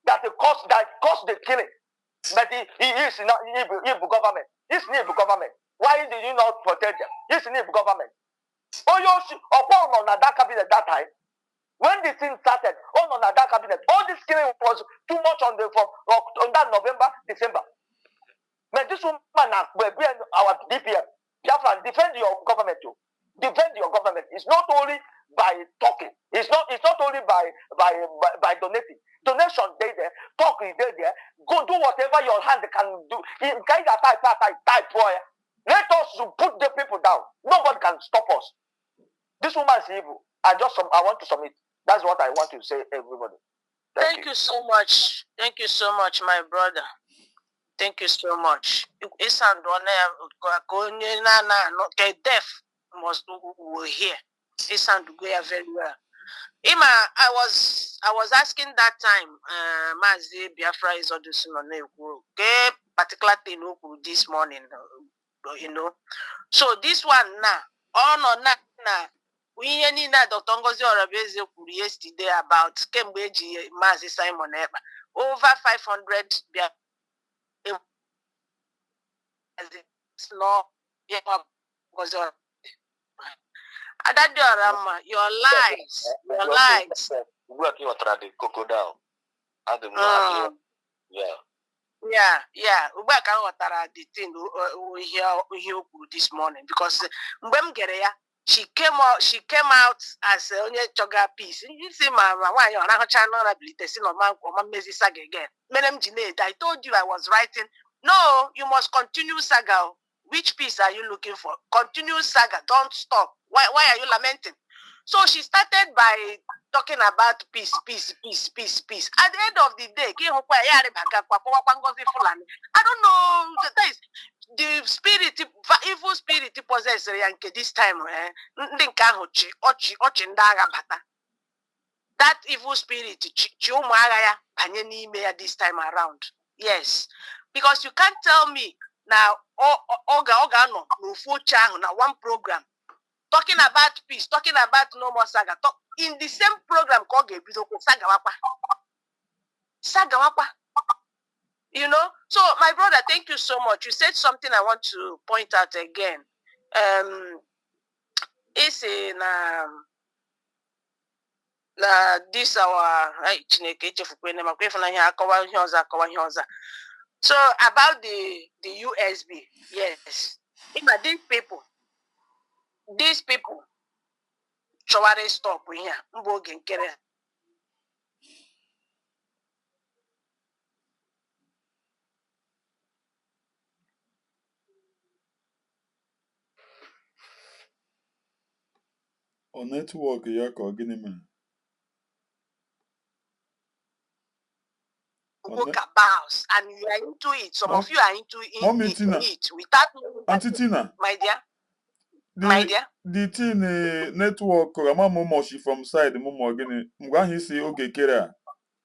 that caused the killing? But he is not Igbo government. He's in Igbo government. Why did you not protect them? He's in Igbo government. Oh, you on that cabinet at that time. When the thing started, on that cabinet, all this killing was too much on that November, December. But this woman will be our DPM. Biafra, defend your government too. Defend your government. It's not only by talking. It's not only by donating. Donation they there, talk is there. Go do whatever your hand can do. Type. Let us put the people down. Nobody can stop us. This woman is evil. I want to submit. That's what I want to say, everybody. Thank you so much. Thank you so much, my brother. Thank you so much. Deaf must hear. It sound very well. Ima, I was asking that time, Mazi Biafra is particular thing this morning, you know. So this one now, we need Dr. Ngozi Orabeze yesterday about Kembeji Mazi Simon Eba. Over 500 your lies. Work your trade crocodile. I don't know. Yeah. We can watara the thing we hear this morning because she came out as only choga piece. You see, my why you're not channel ability, messy saga again. Madam Jeanette, I told you I was writing. No, you must continue saga. Which piece are you looking for? Continue saga. Don't stop. Why are you lamenting? So she started by talking about peace. At the end of the day, I don't know. That is the spirit, evil spirit possessed this time. That evil spirit, this time around. Yes. Because you can't tell me now, one program talking about peace, talking about no more saga. In the same program called Saga. You know? So, my brother, thank you so much. You said something I want to point out again. It's in this our so about the USB, yes. These people choware stop here. On network ya ka gịnị mere? And you are into it. Some of you are into it without Auntie Tina, my dear. The thing network Amamomoshi from side Momo again. Mgwahi say okay Kera.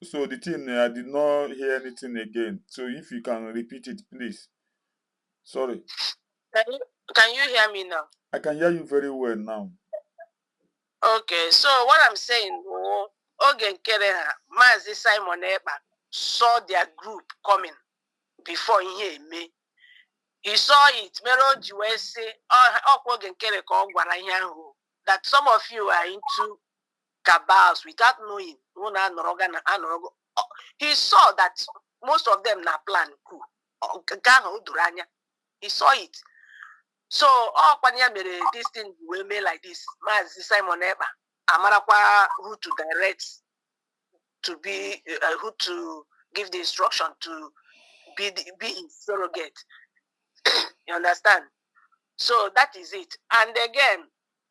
So the thing I did not hear anything again. So if you can repeat it, please. Sorry. Can you hear me now? I can hear you very well now. Okay, so what I'm saying, Ogen Kereha, Mazi Simon Eba saw their group coming before he heard me. He saw it, that some of you are into cabals without knowing. He saw that most of them na plan coup. He saw it. So all mere this thing will be like this. Mazi Simon Eba, Amarakwa who to direct, to be who to give the instruction to be his surrogate. You understand? So that is it. And again,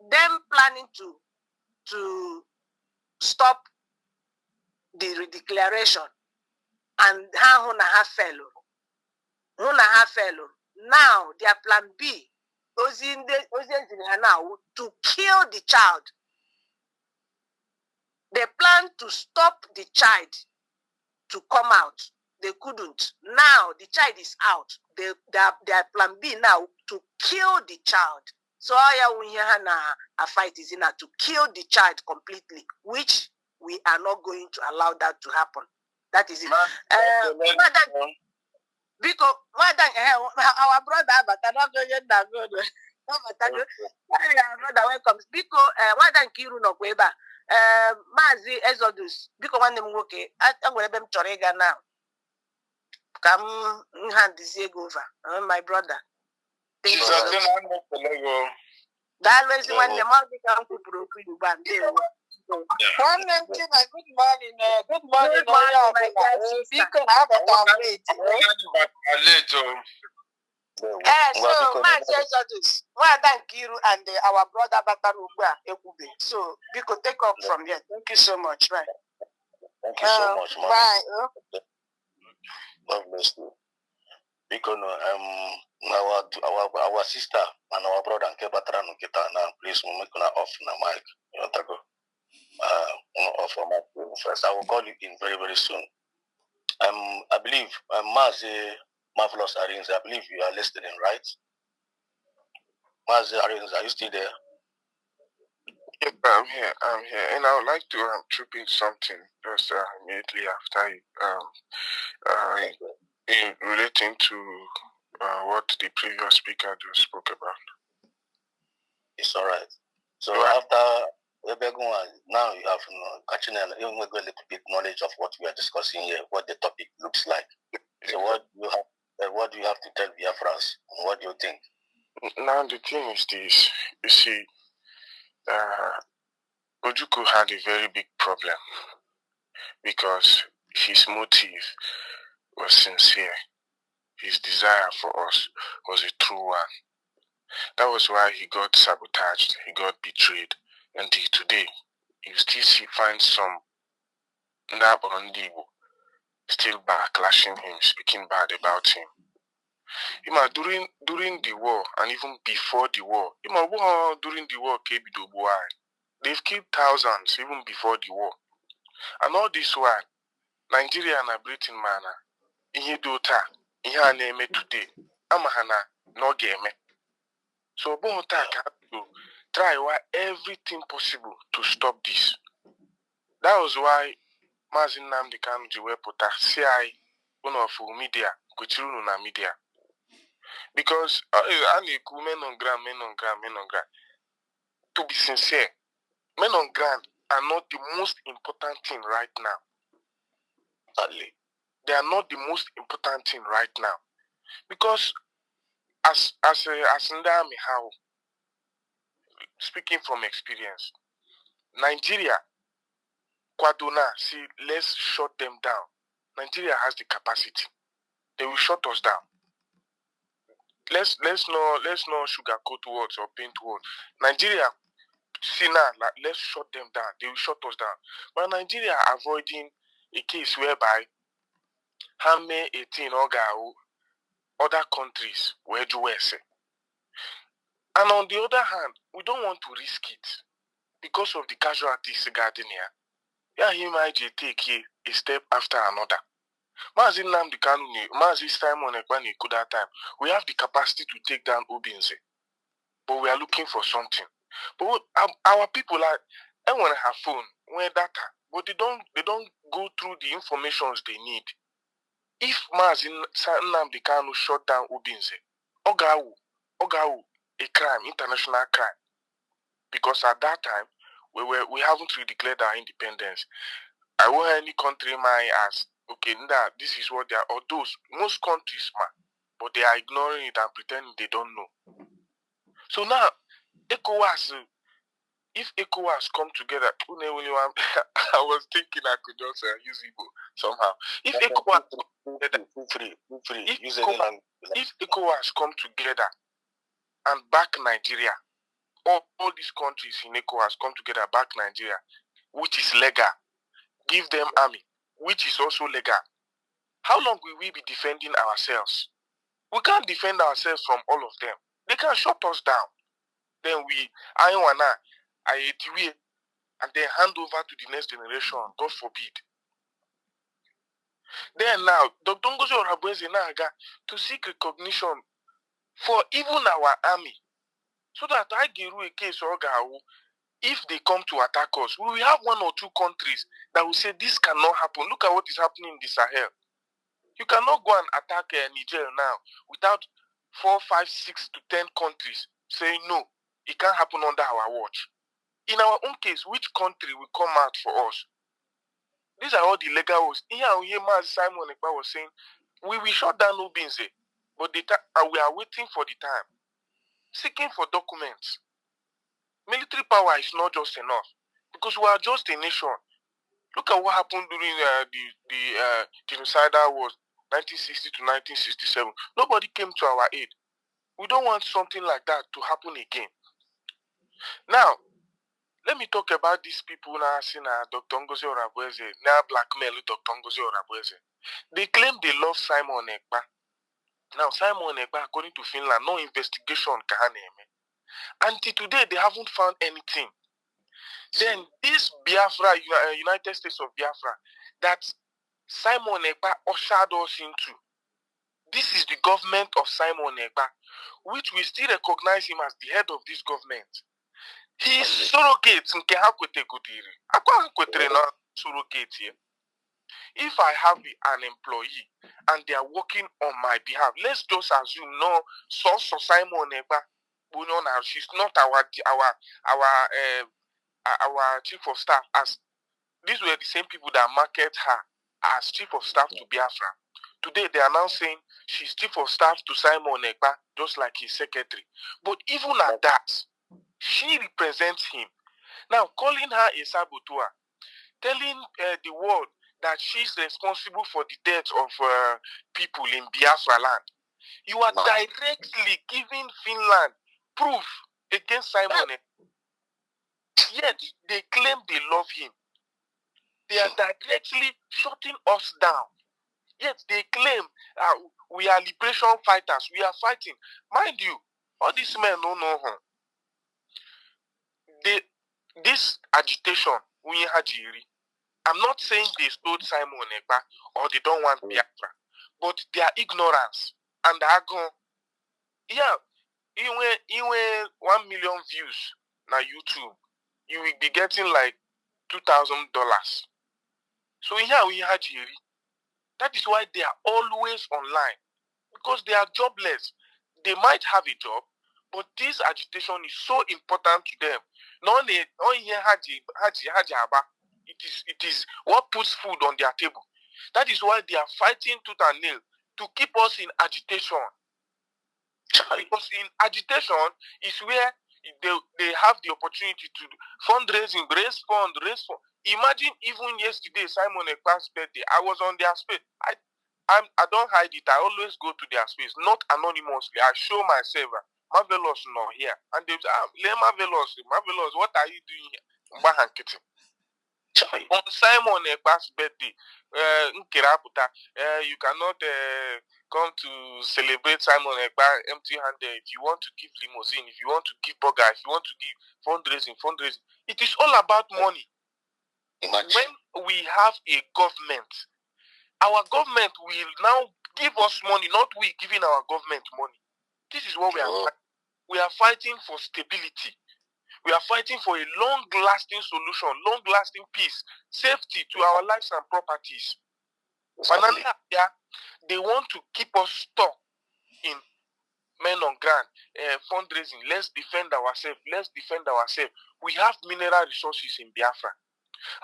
them planning to stop the redeclaration and how fellow. Now their plan B now to kill the child. They plan to stop the child to come out. They couldn't. Now the child is out. Their plan B now to kill the child. So a fight is in to kill the child completely, which we are not going to allow that to happen. That is it. Because our brother, but I'm not going to go. Our brother welcomes. Because why don't you know Kweba? Mazi Exodus. Because one them okay. I'm going to be Chorega now. Come hand this over. My brother. Thank you. That was when the mother come to Brooklyn. One name, good morning. Good morning, my dear sister. Speaking of it, so my Jesus, well, thank you, and our brother Batarugba Ekube. So we could take up from here. Thank you so much. Right. Thank you so much, man. Bye. God bless you. Because our sister and our brother and Kebatran now, please make off the mic. You want to go? Off my first. I will call you in very, very soon. I believe Mazi Marvelous Arins, I believe you are listening, right? Mazi Arins, are you still there? Yes, I'm here, and I would like to chip in something just immediately after you, in relating to what the previous speaker just spoke about. It's all right. So after now you have catching a little bit knowledge of what we are discussing here, what the topic looks like. So what do you have to tell Biafrans? What do you think? Now the thing is this: you see, Ojukwu had a very big problem because his motive was sincere. His desire for us was a true one. That was why he got sabotaged, he got betrayed. Until today, you still find some Nabondibo still backlashing him, speaking bad about him. During the war and even before the war, during the war, they've killed thousands even before the war. And all this while, Nigeria and Britain mana, ihe dota, ihe a na-eme today, amahana no game. So Bonta have to try everything possible to stop this. That was why Mazin Nnamdi Kanu ji wepụta CI one of media, kuchirunu na media. Because men on ground. To be sincere, men on ground are not the most important thing right now. Sadly, they are not the most important thing right now. Because as Ndami how, speaking from experience, Nigeria, Kwaduna, see, let's shut them down. Nigeria has the capacity. They will shut us down. Let's not sugarcoat words or paint words. Nigeria, see now, let's shut them down. They will shut us down. But Nigeria are avoiding a case whereby Hame 18 Ogao, other countries where do we say. And on the other hand, we don't want to risk it because of the casualties regarding here. Yeah, he might take a step after another. Mazi Nnamdi Kanu, Mazi Simon Ekpani could that time. We have the capacity to take down Obinze, but we are looking for something. But our people I want to have phone, when data, but they don't go through the informations they need. If Mazi Nnamdi Kanu shut down Obinze, Ogawu, a crime, international crime, because at that time we haven't really declared our independence. I want any country my as okay, this is what they are, or those most countries but they are ignoring it and pretending they don't know. So now ECOWAS, if ECOWAS come together, I was thinking I could just use Igbo somehow. If ECOWAS if ECOWAS come together and back Nigeria, all these countries in ECOWAS come together, back Nigeria, which is legal, give them army, which is also legal. How long will we be defending ourselves? We can't defend ourselves from all of them. They can shut us down. Then and then hand over to the next generation, God forbid. Then now, Dr. Ngozi Orabueze to seek recognition for even our army, so that I get a case if they come to attack us, we will have one or two countries that will say this cannot happen. Look at what is happening in the Sahel. You cannot go and attack Niger now without 4, 5, 6 to 10 countries saying no, it can't happen under our watch. In our own case, which country will come out for us? These are all the legal ones. Here Simon Ekpa was saying, we will shut down Ubinze, but we are waiting for the time, seeking for documents. Military power is not just enough, because we are just a nation. Look at what happened during the genocidal wars, 1960 to 1967. Nobody came to our aid. We don't want something like that to happen again. Now, let me talk about these people now saying Dr. Ngozi Orabueze, now blackmail Dr. Ngozi Orabueze. They claim they love Simon Ekpa. Now, Simon Ekpa, according to Finland, no investigation can. Until today, they haven't found anything. Then this Biafra, United States of Biafra, that Simon Ekpa ushered us into, this is the government of Simon Ekpa, which we still recognize him as the head of this government. He is surrogate nke ha kwete godiri. Akwa kwetere na surrogate here. If I have an employee and they are working on my behalf, let's just assume no, so Simon Ekpa, she's not our chief of staff, as these were the same people that market her as chief of staff to Biafra. Today they are now saying she's chief of staff to Simon Ekpa, just like his secretary. But even at that, she represents him. Now, calling her a saboteur, telling the world that she's responsible for the death of people in Biafra land. You are directly giving Finland proof against Simon Ekpa. Yet, they claim they love him. They are directly shutting us down. Yet, they claim we are liberation fighters. We are fighting. Mind you, all these men don't know him. This agitation, I'm not saying they stole Simon Ekpa or they don't want Biafra, but their ignorance and even 1 million views on YouTube, you will be getting like $2,000. So that is why they are always online, because they are jobless. They might have a job, but this agitation is so important to them. It is what puts food on their table. That is why they are fighting tooth and nail to keep us in agitation. Because in agitation is where they have the opportunity to fundraising, raise fund. Imagine even yesterday, Simon Ekpa's birthday, I was on their space. I don't hide it. I always go to their space, not anonymously. I show myself. Marvelous not here. And they say, Marvelous, what are you doing here? On Simon Ekpa's birthday, you cannot come to celebrate Simon Ekpa empty-handed. If you want to give limousine, if you want to give burger, if you want to give fundraising. It is all about money. When we have a government, our government will now give us money, not we giving our government money. This is what we are fighting. We are fighting for stability. We are fighting for a long-lasting solution, long-lasting peace, safety to our lives and properties. But they want to keep us stuck in men on ground, fundraising, let's defend ourselves, We have mineral resources in Biafra.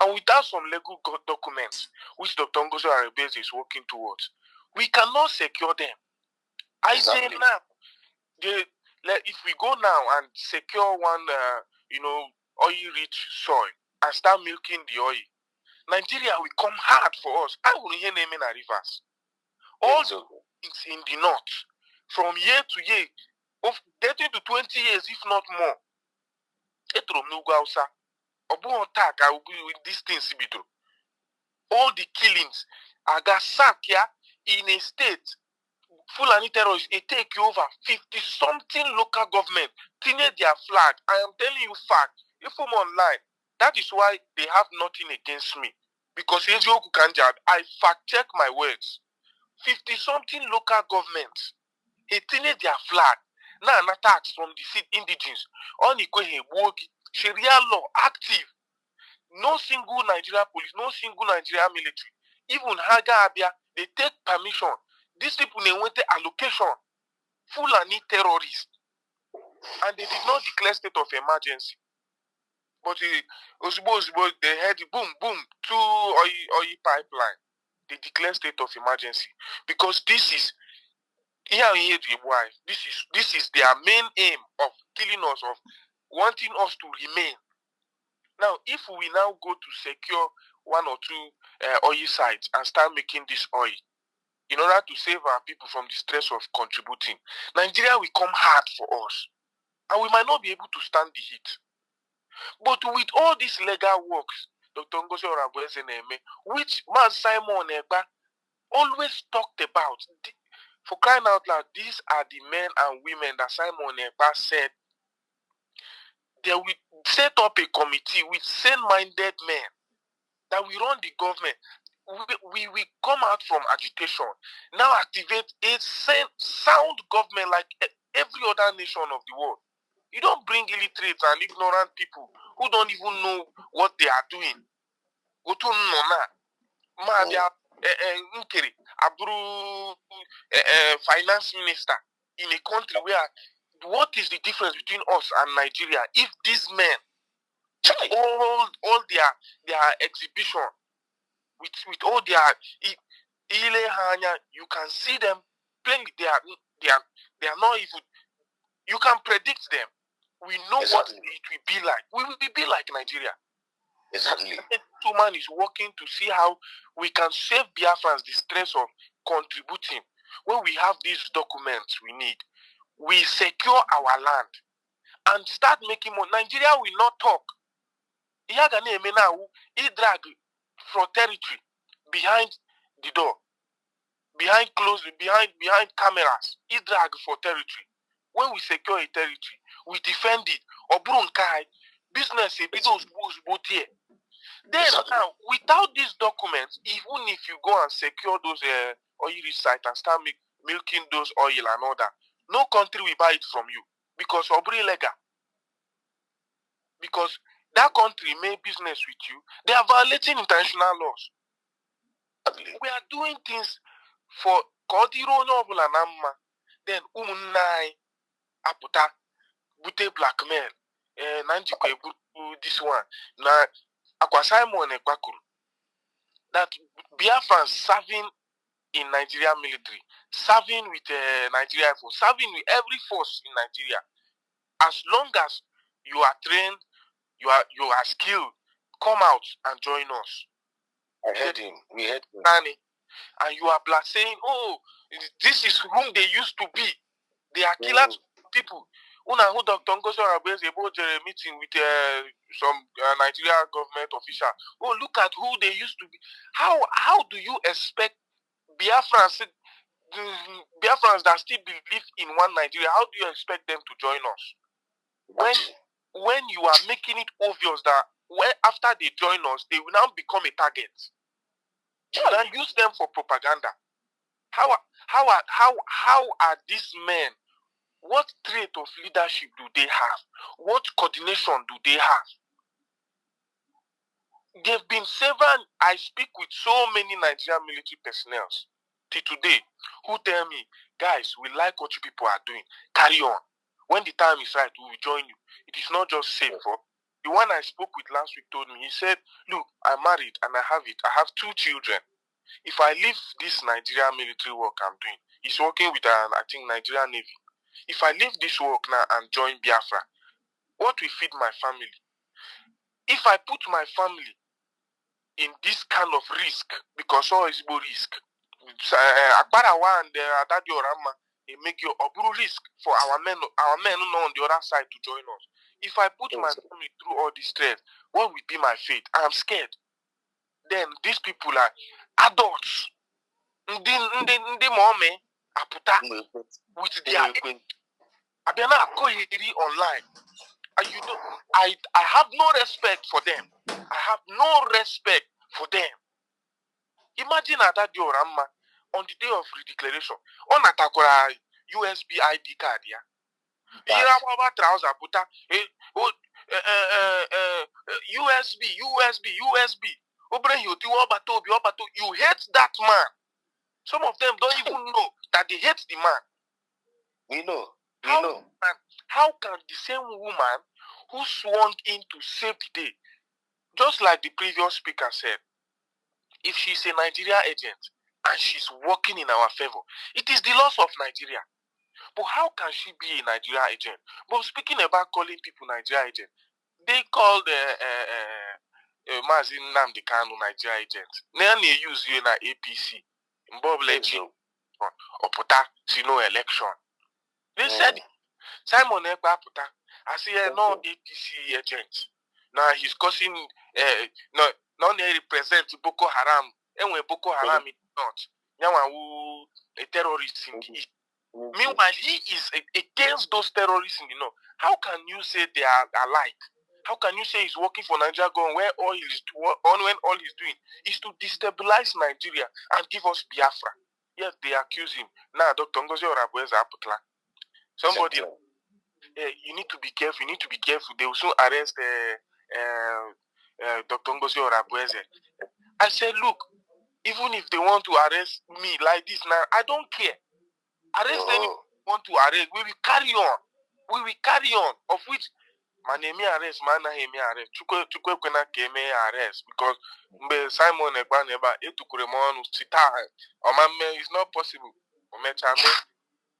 And without some legal documents, which Dr. Ngozo Aribese is working towards, we cannot secure them. I say now, if we go now and secure one, oil-rich soil and start milking the oil, Nigeria will come hard for us. I will hear naming a rivers. All things in the north, from year to year, of 30 to 20 years, if not more. These things all the killings, Agasakia in a state, Fulani terrorists, it take you over 50-something local government, tinted their flag. I am telling you fact. If I'm online, that is why they have nothing against me. Because I fact check my words. 50-something local governments, he tinted their flag. Now an attacks from the indigenous. On Sharia law active. No single Nigeria police, no single Nigeria military. Even Haga Abia, they take permission. These people, they went allocation. Fulani terrorists. And they did not declare state of emergency. But they heard boom, boom, 2 oil pipeline. They declare state of emergency. Because this is their main aim of killing us, of wanting us to remain. Now, if we now go to secure 1 or 2 oil sites and start making this oil, in order to save our people from the stress of contributing, Nigeria will come hard for us. And we might not be able to stand the heat. But with all these legal works, Dr. Ngozi Oravue-Ezeneme, which Man Simon Egba always talked about, for crying out loud, these are the men and women that Simon Egba said they will set up a committee with sane-minded men that will run the government. We will come out from agitation, now activate a sound government like every other nation of the world. You don't bring illiterate and ignorant people who don't even know what they are doing. Finance minister in a country where, what is the difference between us and Nigeria? If these men, all their exhibition, with all their you can see them plainly. They are not even. You can predict them. We know what it will be like. We will be like Nigeria. Exactly. The man is working to see how we can save Biafrans the stress of contributing. When we have these documents we need, we secure our land and start making money. Nigeria will not talk. He drag for territory behind the door, behind cameras. He drag for territory. When we secure a territory, we defend it. Business there. Then now, without these documents, even if you go and secure those oil sites and start milking those oil and all that, no country will buy it from you because obri legal. Because that country made business with you, they are violating international laws. We are doing things for Kodiro Noble and Amma. Then Umunai Aputa Bute blackmail. This one. Now Akwa Simon Ekwakur. That Biafran serving in Nigeria military, serving with Nigeria force, serving with every force in Nigeria. As long as you are trained, you are skilled, come out and join us. I heard him. We heard him. And you are saying, oh, this is whom they used to be. They are killers people. Who Dr. Ngozi Oravue-Ezeneme about a meeting with some Nigeria government official. Oh, look at who they used to be. How do you expect Biafrans that still believe in one Nigeria, how do you expect them to join us? When you are making it obvious that after they join us, they will now become a target. You now use them for propaganda. How are these men? What trait of leadership do they have? What coordination do they have? They've been several. I speak with so many Nigerian military personnel. till today, who tell me, guys, we like what you people are doing. Carry on. When the time is right, we will join you. It is not just safe. The one I spoke with last week told me, he said, look, I'm married and I have 2 children. If I leave this Nigerian military work I'm doing, he's working with, I think, Nigerian Navy. If I leave this work now and join Biafra, what will feed my family? If I put my family in this kind of risk, because all is risk, Akbarawa and Adadi Orama, it make you a risk for our men on the other side to join us. If I put my family through all this stress, what will be my fate? I'm scared. Then these people are adults. Ndị mọme apụta with their abịana akọghịrị online. And you know, I have no respect for them. I have no respect for them. Imagine Adadi Orama on the day of redeclaration. On atakwara USB ID card ya. Here about trouser puta USB. You hate that man. Some of them don't even know that they hate the man. We know. How can the same woman who swung in to save the day, just like the previous speaker said, if she's a Nigeria agent and she's working in our favor, it is the loss of Nigeria. But how can she be a Nigeria agent? But speaking about calling people Nigeria agent, they called Mazin Nnamdi Kanu Nigeria agent. Now they use you in APC. Oputa, see no election. They said Simon Ekpa Puta, I see no APC agent. Now he's causing no they represent Boko Haram. And when Boko Haram is not, now a terrorist in the East. Meanwhile, he is against those terrorists in the north. How can you say they are alike? How can you say he's working for Nigeria when all he's doing is to destabilize Nigeria and give us Biafra? Yes, they accuse him. Now, Dr. Ngozi Orabueza Aputla. Somebody, you need to be careful. You need to be careful. They will soon arrest Dr. Ngozi Orabueza. I said, look, even if they want to arrest me like this now, I don't care. Arrest anyone want to arrest. We will carry on. We will carry on. Of which my name arrest, man name arrest. Chukwe kwena keme arrest because Simon Ekpa neba etukuremon sita. Omame is not possible. Omechame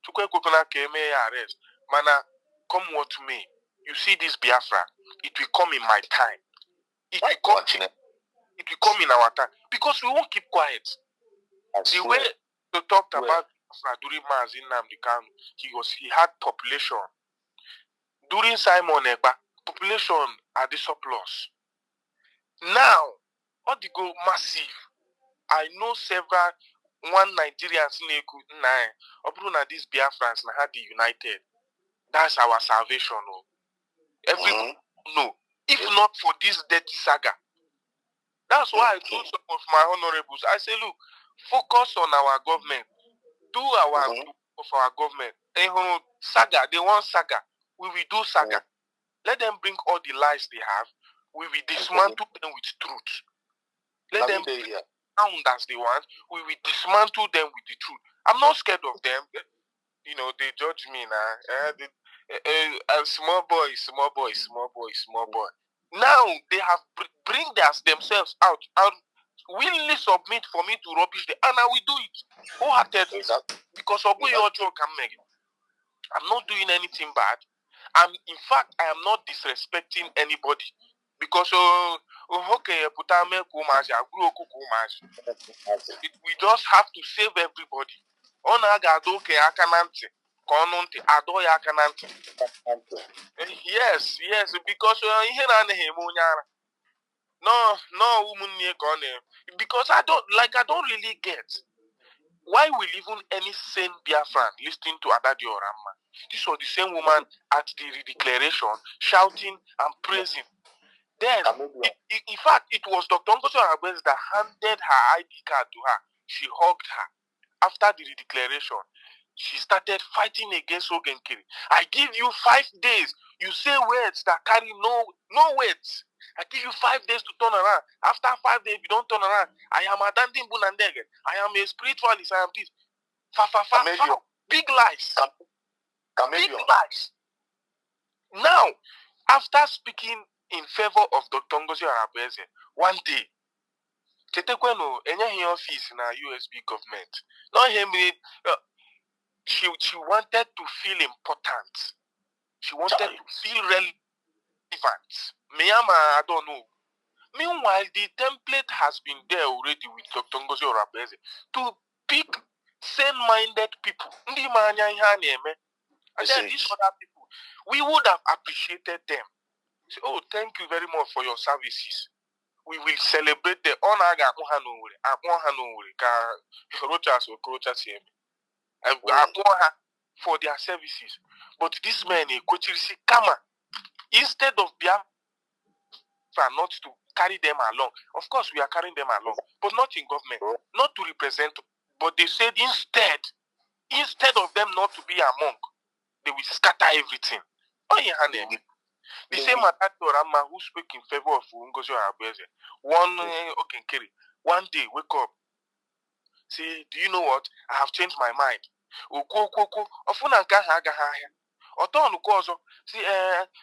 chukwe kwena keme arrest. Mana come what may. You see this Biafra, it will come in my time. It will come in our time because we won't keep quiet. The way they talked about during Mazin Nnamdi Kanu, he had population. During Simon Ekpa, population are the surplus. Now, all the go massive. I know several one Nigerians na these Biafrans na had the united. That's our salvation. Everyone know. If not for this dirty saga. That's why I told some of my honorables, I say, look, focus on our government. Do our of our government. Saga, they want saga. We will do saga. Let them bring all the lies they have. We will dismantle them with truth. Let them bring sound as they want. We will dismantle them with the truth. I'm not scared of them. You know, they judge me now. Small boy. Now they have bring themselves out and willingly submit for me to rubbish them, and I will do it wholeheartedly because of who your joke can make. I'm not doing anything bad. In fact, I am not disrespecting anybody because we just have to save everybody. Yes, because because I don't really get why will even any sane Biafran listening to Adadi Orama. This was the same woman at the declaration shouting and praising. Then, in fact, it was Dr. Ngozi Orabueza that handed her ID card to her. She hugged her after the declaration. she started fighting against Ogenkiri. I give you 5 days. You say words that carry no weight. I give you 5 days to turn around. After 5 days, if you don't turn around, I am a Dandin Bunandege. I am a spiritualist. I am this. Big lies. Big lies. Now, after speaking in favor of Dr. Ngozi Arabeze, one day, Chetekweno, any office in our USB government, not him. She wanted to feel important. She wanted to feel relevant. Miyama, I don't know. Meanwhile, the template has been there already with Dr. Ngozi Arabeze to pick sane-minded people. And then these other people, we would have appreciated them. Say, oh, thank you very much for your services. We will celebrate the honor for their services. But this man, Kama, instead of not to carry them along, of course we are carrying them along, but not in government, not to represent. But they said instead of them not to be among, they will scatter everything. The same Atato Rama who spoke in favor of Ngozi Arabeze, one day wake up, say, do you know what? I have changed my mind. See,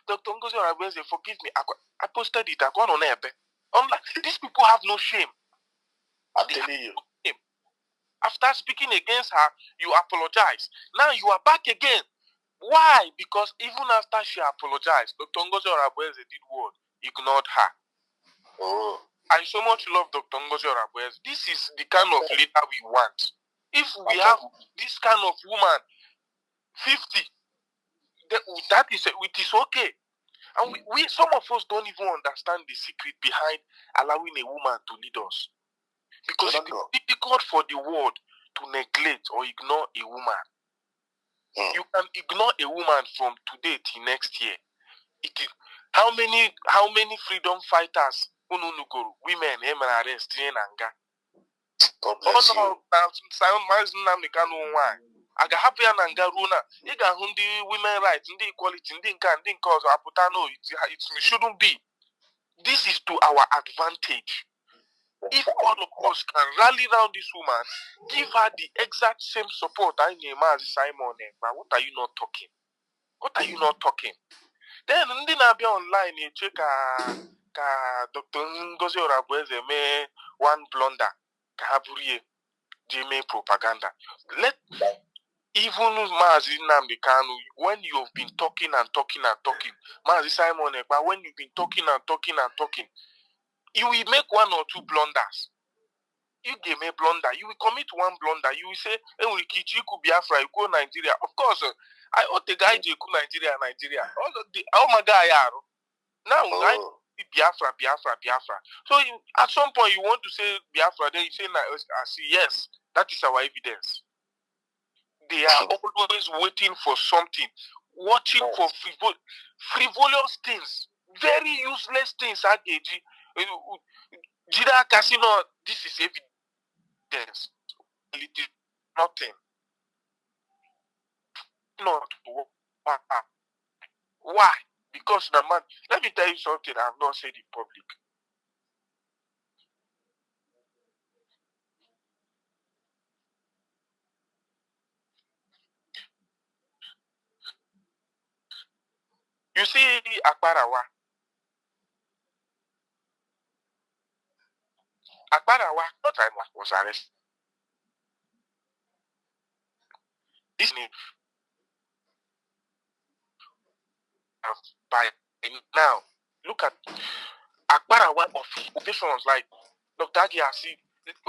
Dr. Ngozi Arabeze, forgive me. I posted it. These people have no shame. I'm telling you. After speaking against her, you apologize. Now you are back again. Why? Because even after she apologized, Dr. Ngozi Arabeze did what? Ignored her. Oh. I so much love Dr. Ngozi Arabeze. This is the kind of leader we want. If we have this kind of woman, 50, that is it is okay. And we some of us don't even understand the secret behind allowing a woman to lead us. Because it is difficult for the world to neglect or ignore a woman. You can ignore a woman from today till next year. It is how many freedom fighters, women, arrest in Anga. God bless you. I got happy and Angaruna. You got women rights, the equality, it shouldn't be. This is to our advantage. If all of us can rally around this woman, give her the exact same support I name as Simon, but what are you not talking? What are you not talking? Then ndị na-abịa online eche ka Dr. Ngozi Arabeze mee one blunder ka ha burie ji mee propaganda. Let even Mazi Nnamdi Kanu, when you have been talking and talking and talking, Mazi Simon Ekpa, when you've been talking and talking and talking, you will make one or two blunders. You give me blunder, you will commit one blunder. You will say, Enrikichi could Biafra, you go Nigeria. Of course, I ought the guy to go Nigeria. Oh my God, now I Biafra. So at some point you want to say Biafra, then you say, I see, yes, that is our evidence. They are always waiting for something, watching for frivolous things, very useless things. Jida Casino, this is evidence. Yes, it is nothing. Not why? Because the man. Let me tell you something I have not said in public. You see, Akbarawa not time was arrested. This name by now. Look at Akbarawa officials like Dr. Agiasi.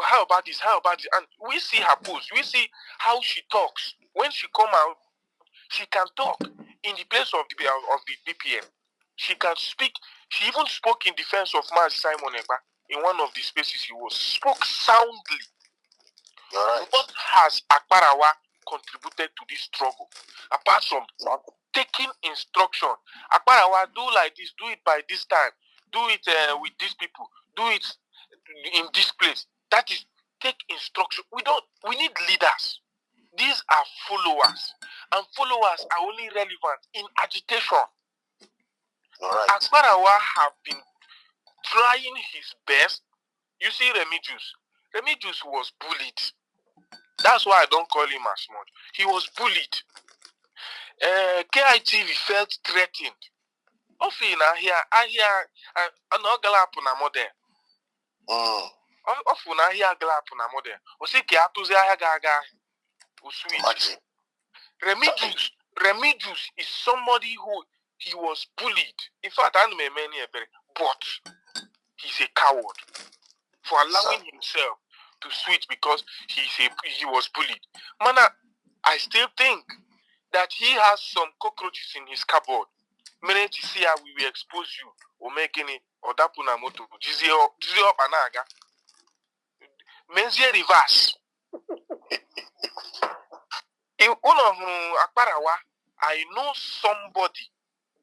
How about this? How about this? And we see her post. We see how she talks. When she come out, she can talk in the place of the BPM. She can speak. She even spoke in defense of Mazi Simon Ekpa in one of the spaces he was. Spoke soundly. Right. What has Akbarawa contributed to this struggle? Apart from taking instruction. Akbarawa, do like this, do it by this time, do it with these people, do it in this place. That is, take instruction. We need leaders. These are followers, and followers are only relevant in agitation. Right. Akbarawa have been trying his best. You see Remigius. Remigius was bullied. That's why I don't call him as much. He was bullied. KITV felt threatened. Often I hear, no galap na modern. Often I hear galap na modern. Osiki atuzi ahia gaga. Uswitch. Remigius is somebody who he was bullied. In fact, I know many but he's a coward for allowing himself to switch because he was bullied. Mana, I still think that he has some cockroaches in his cupboard. Many to see how we will expose you or making it or dapuna moto. Jizi up anaga. Menzie reverse. In Akbarawa, I know somebody.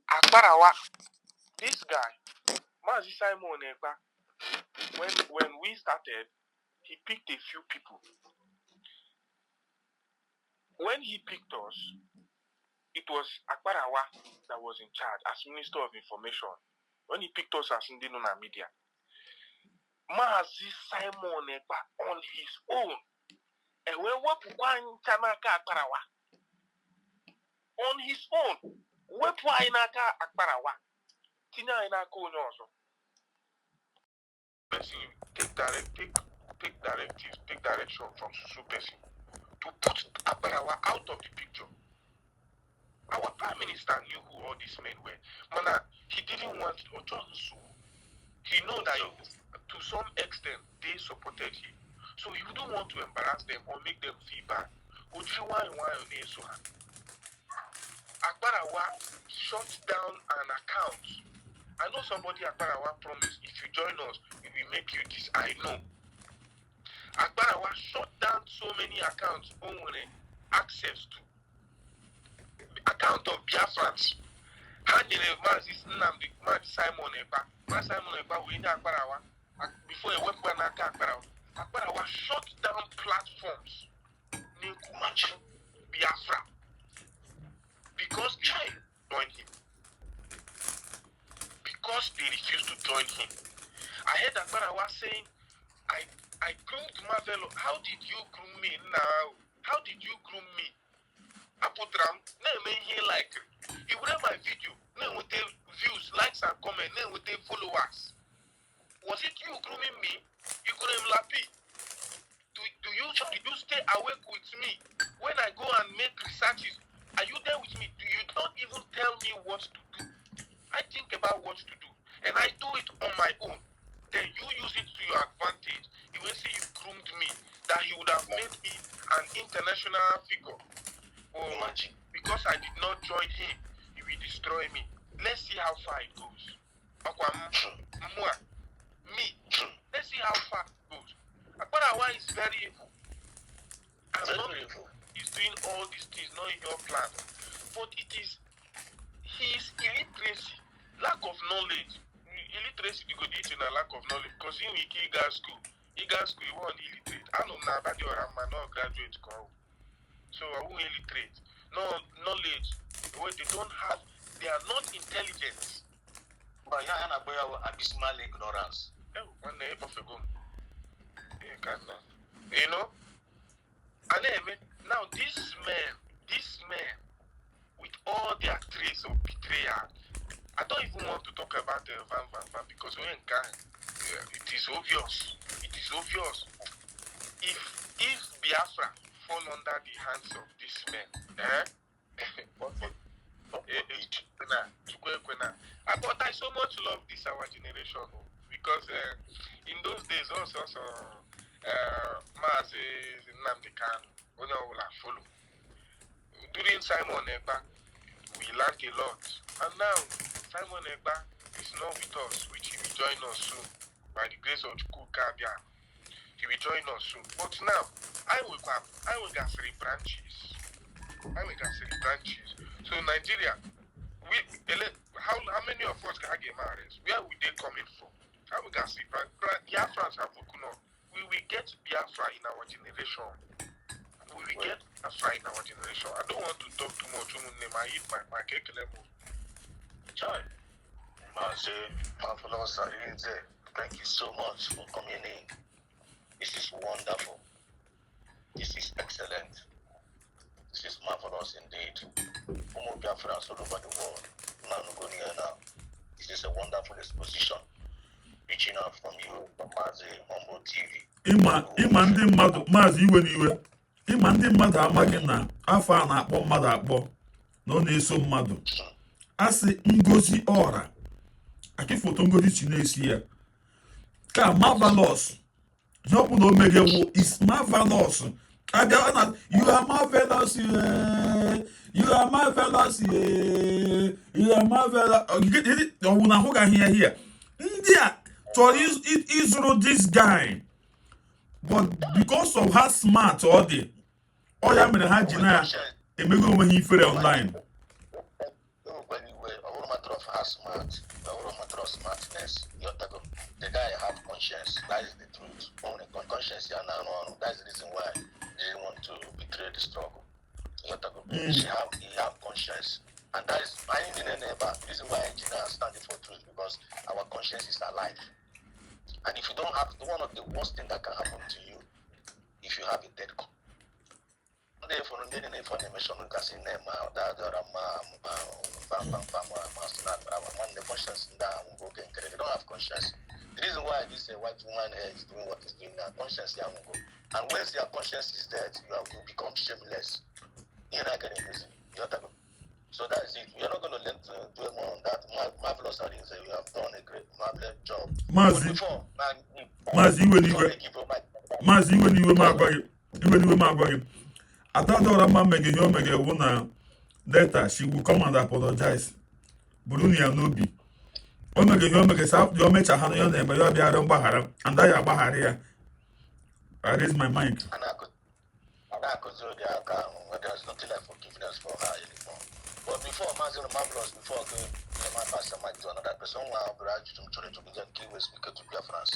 Akbarawa, this guy, Mazi Simon Ekpa, when we started, he picked a few people. When he picked us, it was Akbarawa that was in charge as Minister of Information. When he picked us as Indinuna Media, Mazi Simon Ekpa on his own. And when Akbarawa on his own, wepwa inaka Akbarawa, Tina inaka onyoso. Take directives, take direction from Susu person to put Akbarawa out of the picture. Our Prime Minister knew who all these men were. Mana, he didn't want Ojonsu. He knew that to some extent they supported him. So he wouldn't want to embarrass them or make them feel bad. Akbarawa shut down an account. I know somebody Akbarawa promised, if you join us, we will make you this. I know. Akbarawa shut down so many accounts only access to. Account of Biafrans. Simon Ekpa, we need Akbarawa. Before he went to Akbarawa shut down platforms named Biafra because they joined him. Because they refused to join him. I heard Akbarawa saying, I groomed Marvelo. How did you groom me now? How did you groom me? Apotram, like he would have my video, with the views, likes and comments, with the followers. Was it you grooming me? You could have lappy. Do you stay awake with me when I go and make researches? Are you there with me? Do you not even tell me what to do? I think about what to do, and I do it on my own. Then you use it to your advantage. You will say you groomed me, that he would have made me an international figure. Oh, because I did not join him, he will destroy me. Let's see how far it goes. Me. Let's see how far it goes. Akbarawa is very evil. He's doing all these things, not in your plan. But it is his illiteracy, lack of knowledge. Illiteracy, you could eat in a lack of knowledge. Because in Iga school, you want illiterate. I don't know about your not graduate. So I won't illiterate. No knowledge. They are not intelligent. But you have abysmal ignorance. One day, you know? And then, now this man, with all their traits of betrayal, I don't even want to talk about the Van because it is obvious. It is obvious. If Biafra fall under the hands of this man, but I so much love this our generation because in those days also Mazi Nnamdi Kanu follow. During Simon Ekpa, we learned a lot, and now Simon Ekpa is not with us, which he will join us soon by the grace of Kukabia. He will join us soon. But now I will get 3 branches. So Nigeria, how many of us can get married? Where will they coming from? How we can see Biafrans have woken up. We will get Biafra in our generation. We will get Biafra in our want to talk too much. I eat my cake level. Chai. Marvelous, thank you so much for coming in. This is wonderful. This is excellent. This is marvelous indeed. All over the world. Now. This is a wonderful exposition. Reaching out from you, from Mazi, Mambo TV. Ịma ndị mmadụ maazị iwe n'iwe. Ịma ndị mmadụ amaghị na afọ a na-akpọ mmadụ akpọ na ọ na-eso mmadụ. Asị Ngozi Ọra. Aki foto Ngozi chi na-esi ya. Ka marvelous. N'ọbụ na o megewo is marvelous. You are marvelous. You are marvelous. You are marvelous. You get it? Oh, na who can hear? India. So Israel this guy. But because of how smart all the ya mere ha ji na emego onwe ha ifere online. Matter of how smart, matter of smartness. The guy have conscience. That is the truth. Only conscience, that's the reason why he didn't want to betray the struggle. He have conscience. And that is the reason why engineers stand for truth, because our conscience is alive. And if you don't have, one of the worst things that can happen to you, if you have a dead conscience. Therefore, the conscience they don't have conscience. The reason why this white woman is doing what is doing now, conscience, and once your conscience is dead, you become shameless. You're not getting busy. So that is it. We are not going to let do more on that. Marvelous, you have done a great, marvelous job. Atadora mege yo mege wuna later she will come and apologize. Buruni anobi. O mege yo mege sa yo mecha hanu yo na yo bia ro gbahara and I agbahara ya. I raise my mic. There's nothing like forgiveness for her anymore. But before Mazin Marvelous, before my pastor might do another person who have to France.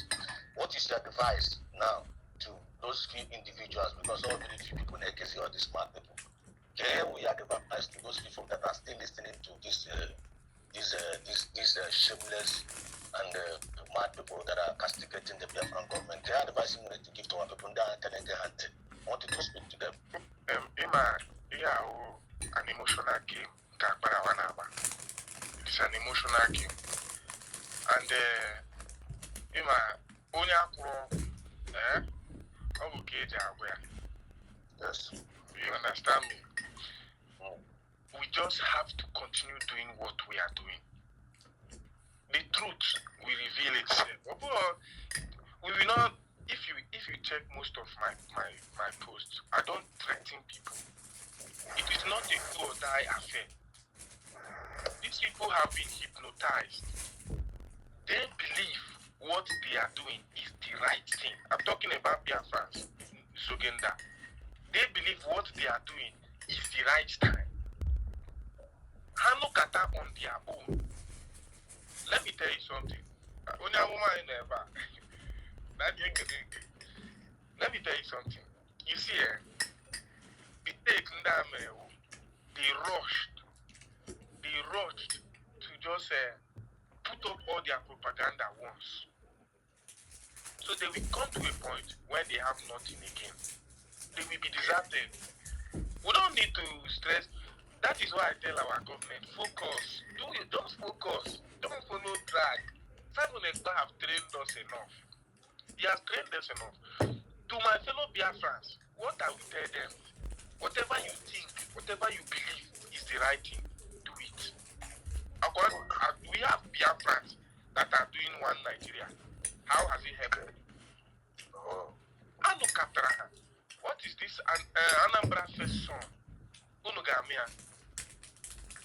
What is your advice now to those few individuals, because all the few people in AKC are the smart people? Here we are the baptized to those people that are still listening to this shameless and mad people that are castigating the Biafran government. They are advising me to give to our people that are I wanted to speak to them. An emotional game. It's an emotional game. And yes, you understand me? We just have to continue doing what we are doing. The truth will reveal itself. We will not. If you check most of my posts, I don't threaten people. It is not a do or die affair. These people have been hypnotized. They believe what they are doing is the right thing. I'm talking about Biafrans, Sogenda. They believe what they are doing is the right time. Hanukata on their own. Let me tell you something. Let me tell you something. You see, they rushed to just put up all their propaganda once. So they will come to a point when they have nothing again. They will be deserted. We don't need to stress. That is why I tell our government, focus. Just focus. Don't follow drag. Simon Ekpa have trained us enough. He has trained us enough. To my fellow Biafrans, what I will tell them, whatever you think, whatever you believe is the right thing, do it. We have Biafrans that are doing one Nigeria. How has it happened? Anukatraha. What is this? Anambra first song. Unugamia.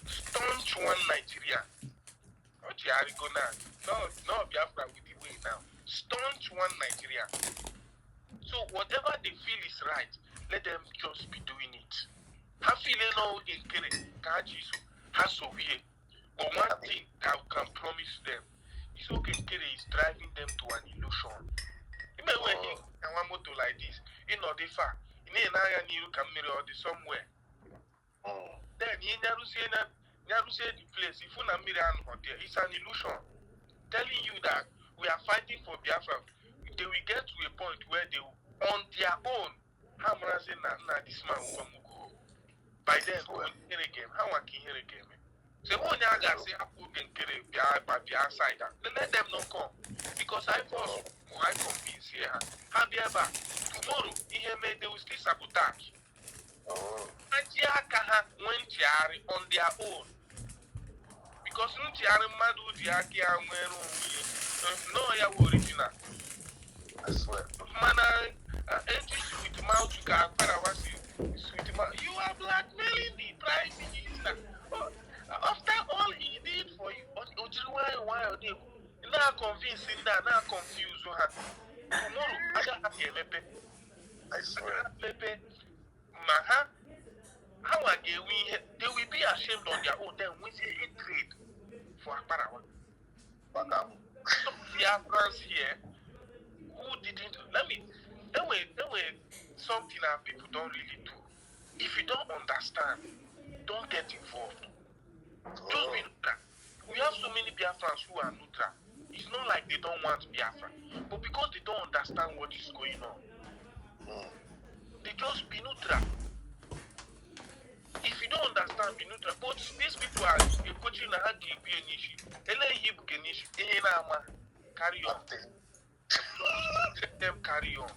Staunch one Nigeria. What you are going now? No Biafra with the way now. Staunch one Nigeria. So whatever they feel is right, let them just be doing it. Have feeling all in Kere, Kajisu, Hasowie. But one thing that I can promise them is okay, Kere is driving them to an illusion. Even when he can one motor like this, they far. In an area near Camille or somewhere. Then Nyarusie the place, if you hotel, it's an illusion. Telling you that we are fighting for Biafra. They will get to a point where they will, on their own, this man will go. By then, who will hear again? How can hear again? So when you guys say I put them by the outside, let them not come. Because I convince here. Have you ever tomorrow they will still sabotage. On their own. Because mmadụ ji aka ya nwere onwe no ya bụ original. I swear. Mana eji sweet mouth ka akparawa si sweet mouth. You are blackmailing the prime minister. Oh, after all he did for you, ojiri nwayọ dey na convince na confuse ha. Tomorrow aga ha emepe. I swear. Mepe ma ha how are they will be ashamed on their own then we say hatred for Akbarawa. Some Biafrans here who didn't there were something that people don't really do. If you don't understand, don't get involved. Just be neutral. We have so many Biafrans who are neutral. It's not like they don't want Biafra, but because they don't understand what is going on, they just be neutral. If you don't understand, be neutral. But these people are coaching a hand to be an issue. Carry on. Let them carry on.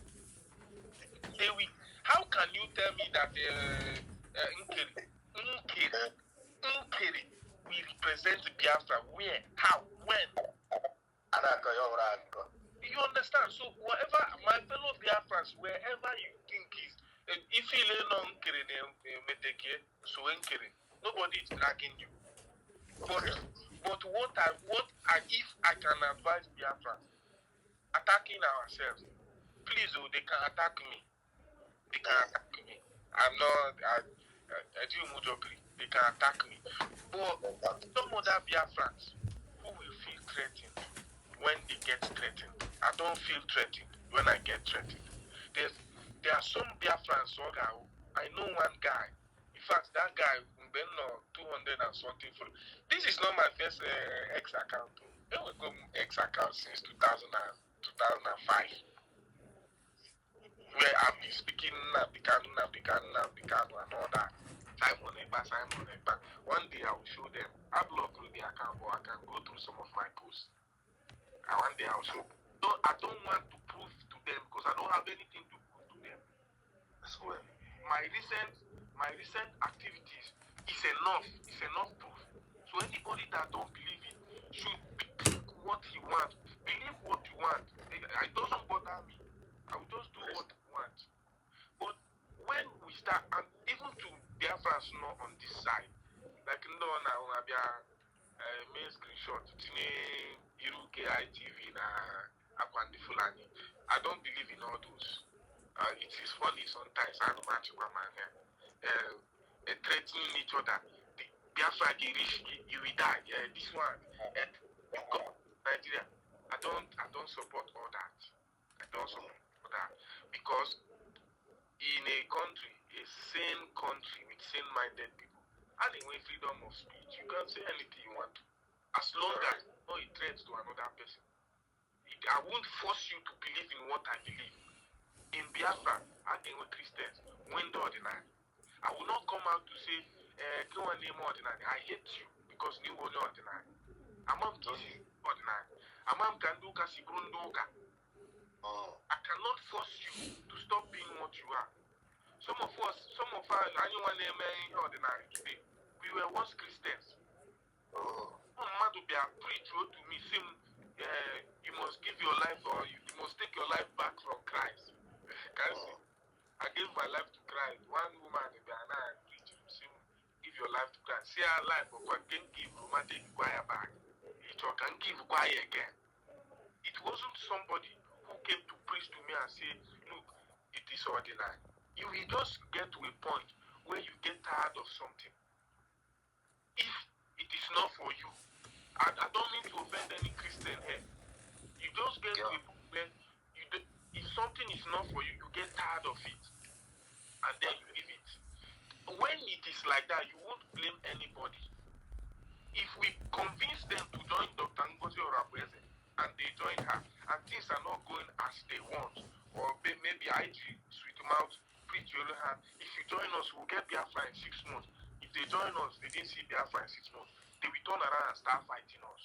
They will. How can you tell me that Nkeri will represent Biafra? Where? How? When? You understand? So whatever my fellow Biafrans, wherever you think is, if you learn on Nkeri, nobody is dragging you. But if I can advise Biafrans, attacking ourselves, please, they can attack me. They can attack me. I do Mujokri. They can attack me. But some other Biafrans who will feel threatened when they get threatened. I don't feel threatened when I get threatened. There are some Biafrans, I know one guy. In fact, that guy, 200 and something. This is not my first X account. It was X account since 2005. Where I've been speaking Nabikanu and all that. Simon Ekpa. One day I will show them. I'll log through the account or I can go through some of my posts. And one day I'll show. So I don't want to prove to them because I don't have anything to prove to them. So my recent activities is enough. It's enough proof. So anybody that don't believe it should believe what he wants. Believe what you want. It doesn't bother me. I will just do what I want. But when we start, and even to Biafrans not on this side, like no one will be a main screenshot, Iruke ITV na Akwandi Fulani. I don't believe in all those. It is funny sometimes. I don't match my man here. Threatening each other. The Biafra get rich, you will die. This one, Nigeria. I don't support all that. I don't support all that because in a country, a sane country with sane-minded people, anyway, freedom of speech, you can say anything you want to, as long as you know it threats to another person. I won't force you to believe in what I believe. In Biafra, I think we're Christians, when the ordinary. I will not come out to say, go and name ordinary. I hate you because you were ordinary. I'm not ordinary. I'm not Ganduka Sibrundoka. I cannot force you to stop being what you are. Some of us, anyone name ordinary today, we were once Christians. To be a preacher to me, you must give your life or you must take your life back from Christ. I gave my life to Christ. One woman in Ghana preaching, give your life to Christ. See our life, but what can give romantic choir back? It can give choir again. It wasn't somebody who came to preach to me and say, look, it is ordinary. You will just get to a point where you get tired of something. If it is not for you, I don't mean to offend any Christian here. You just get to a point where if something is not for you, you get tired of it. And then you leave it. When it is it's like that, you won't blame anybody. If we convince them to join Dr. Ngozi Orakweze and they join her, and things are not going as they want, or maybe IG, sweet mouth, preach your hand, if you join us, we'll get Biafra in 6 months. If they join us, they didn't see Biafra in 6 months, they will turn around and start fighting us.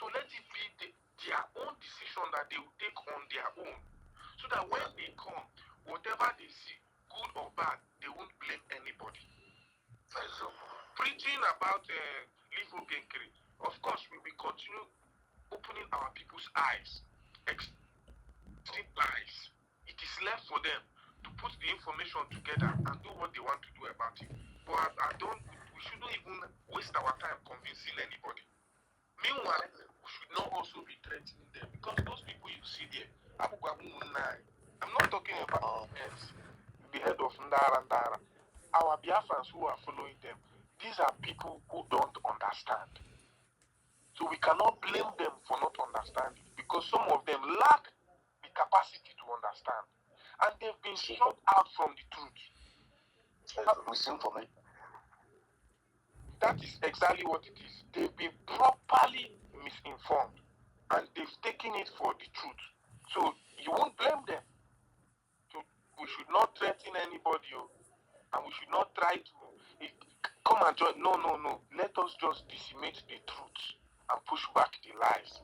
So let it be their own decision that they will take on their own. So that when they come, whatever they see, good or bad, they won't blame anybody. So, preaching about Livo Genkere, of course, we will continue opening our people's eyes, extreme eyes. It is left for them to put the information together and do what they want to do about it. But we shouldn't even waste our time convincing anybody. Meanwhile, we should not also be threatening them, because those people you see there, I'm not talking about the head of Ndara. Our Biafrans who are following them, these are people who don't understand. So we cannot blame them for not understanding, because some of them lack the capacity to understand. And they've been shut out from the truth. Misinformation. That is exactly what it is. They've been properly misinformed, and they've taken it for the truth. So you won't blame them. So we should not threaten anybody, and we should not try to come and join. No. Let us just decimate the truth and push back the lies.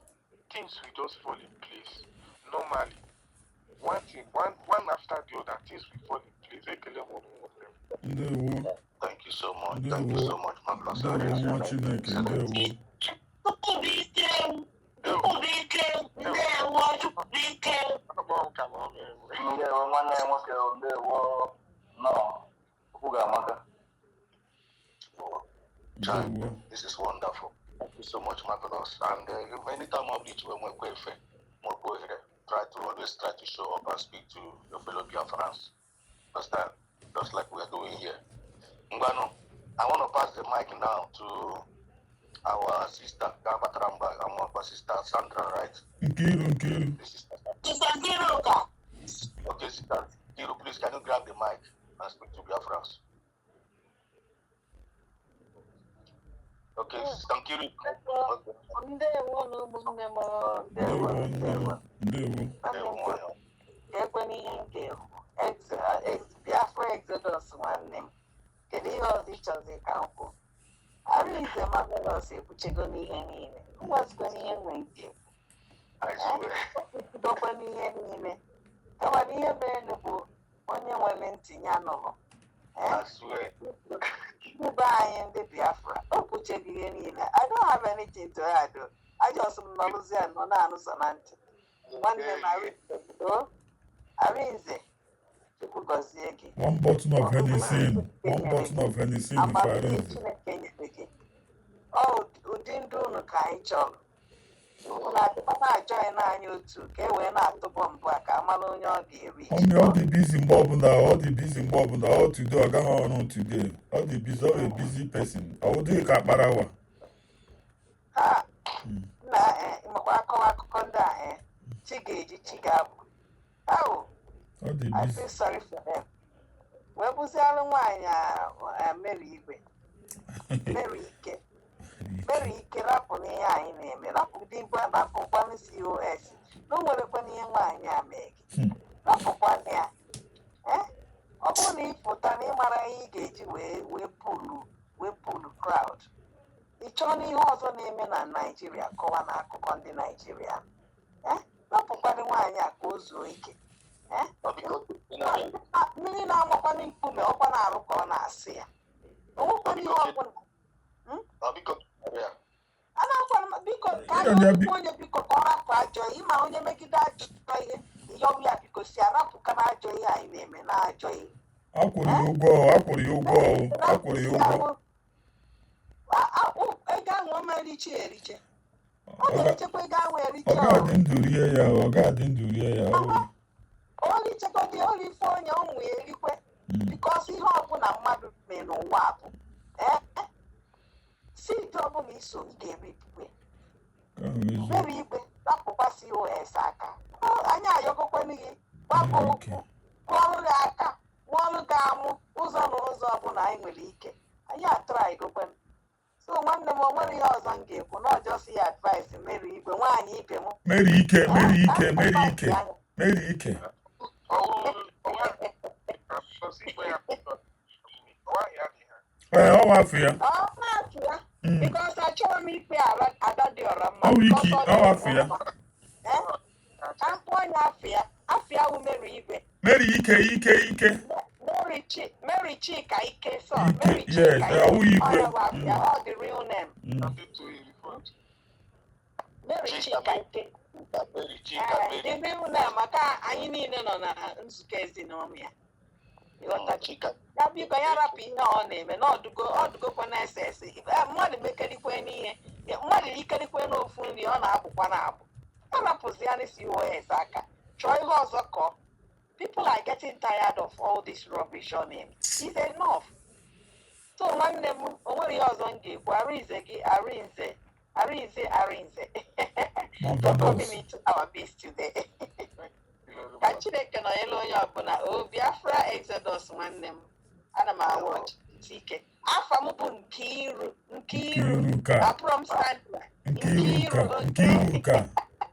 Things will just fall in place normally. One after the other, things will fall in place. Thank you so much. Thank you so much, my brother. This is wonderful. Thank you so much, my brothers. And anytime I reach when we're go ahead, always try to show up and speak to your fellow Biafrans. Understand? Just like we're doing here. Ngano, I want to pass the mic now to our sister, Gabatramba, our sister Sandra, right? Nkiru. Sister Nkiru. Okay, sister Nkiru, please, can you grab the mic and speak to Biafrans? Okay, sister Nkiru. Biafra Exodus nwanne m. Kedu ihe ọzọ ịchọzi ka m kwuo? Arinze Marvelous ekwuchego n'ihe niile. Nwazikwa n'ihe nwe nke dokwa n'ihe niile. Kama n'ihe mere bụ onye nwere ntinye anọghọ. Ndị anyị ndị Biafra o kwuchego ihe niile. I don't have anything to add. I just nọrụzi anọ na-anụsọ na ntị. Nwanne m Arinze. One bottle of venison. If I don't. Oh, Udindunu Kaichon. Na-join anyị otu ka e wee na-atụbọ mbụ a ka amara onye ọ ga-eri. All the busy mob now, all today, I got on today. All the busy, all a busy person. I will do a kaparawa. Ha! Makwa akọwa akụkọ ndị a Chigeji Chigabụ. Oh! I feel sorry for them. Wee bụzialụ nwaanyị Mary Igwe. Mary Ike rapụ n'ihe anyị na-eme. Rapụ dị igwe rapụkwanụ COS. Na o nwerekwa n'ihe nwaanyị a mee gị. Rapụkwanụ ya. Ọ bụrụ na ịpụta na ịmara ihe ị ga-eji wee pulu crowd. Ị chọọ n'ihe ọzọ na-eme na Naịjirịa kọwa n'akụkọ ndị Naịjirịa. Rapụkwanụ nwaanyị a ka o zuo ike. Mmiri na-agbakwanụ nkume ọkwa na-arụ ka ọ na-asị ya. Onwekwana ihe ọbụla. A na-akwanụ biko ka anyị onye biko ka ọ rapụ ajọ ihe ma onye megide ajọ ihe yọbụ ya biko si arapụka na ajọ ihe anyị na-eme na ajọ ihe. Akwụrụ ya ụgwọ. Ego ahụ o mere eriche. Ọ ga-echekwa ego ahụ eriche. Ọ ga-adị ndụ rie ya. Only chekọdị ife onye ụmụ ya erikwe bikọs ihe ọbụla mmadụ mee n'ụwa bụ site ọbụla iso ị ga-eri ikpe mere ikpe rapụkwa COS aka anyị ayọgokwana gị gbapụ okwu kụọrụ gị aka nwaọlụ ga-amụ ụzọ na ụzọ ọbụla anyị nwere ike anyị atrai gokwen. So nwanne m, o nwere ihe ọzọ m ga-ekwu na ọjọsi ya advice Mary Igwe, nwaanyị ibe m. Mary Ike, Mary Ike, Mary Ike, Mary Ike. Ọ wafụ ya. Because achọrọ m ikpe ada dị ọra mma. Ọ wiki, ọ wafụ ya. Akpọ onye afịa wụ Mary Igwe. Mary Ike, Ike, Ike. Mary Chika Ike, so Ike, Mary yes, Chika Igwe. all the real name. Mary Chika Ike. The real name, maka anyị niile nọ na nzukọ ezinụlọ ya. Ya biko ya rapụ ihe ọ na-eme na ọdụgokwa na ese ese. Mmadụ mekerikwe n'ihe, mmadụ ikerikwe n'ofu nri ọ na-abụkwa na-abụ. Ọ rapụzi ya n'isi OS aka. Chọọ ihe ọzọ kọọ. People are getting tired of all this rubbish on him. It's enough. So nwanne m, o nwere ihe ọzọ m ga-ekwu. Arinze. Don't copy me to our base today. Ka Chineke nọ elu onye ọbụla. O Biafra Exodus nwanne m. Ana m awọch ike. Afa m bụ Nkiru. Apụrụ m stand.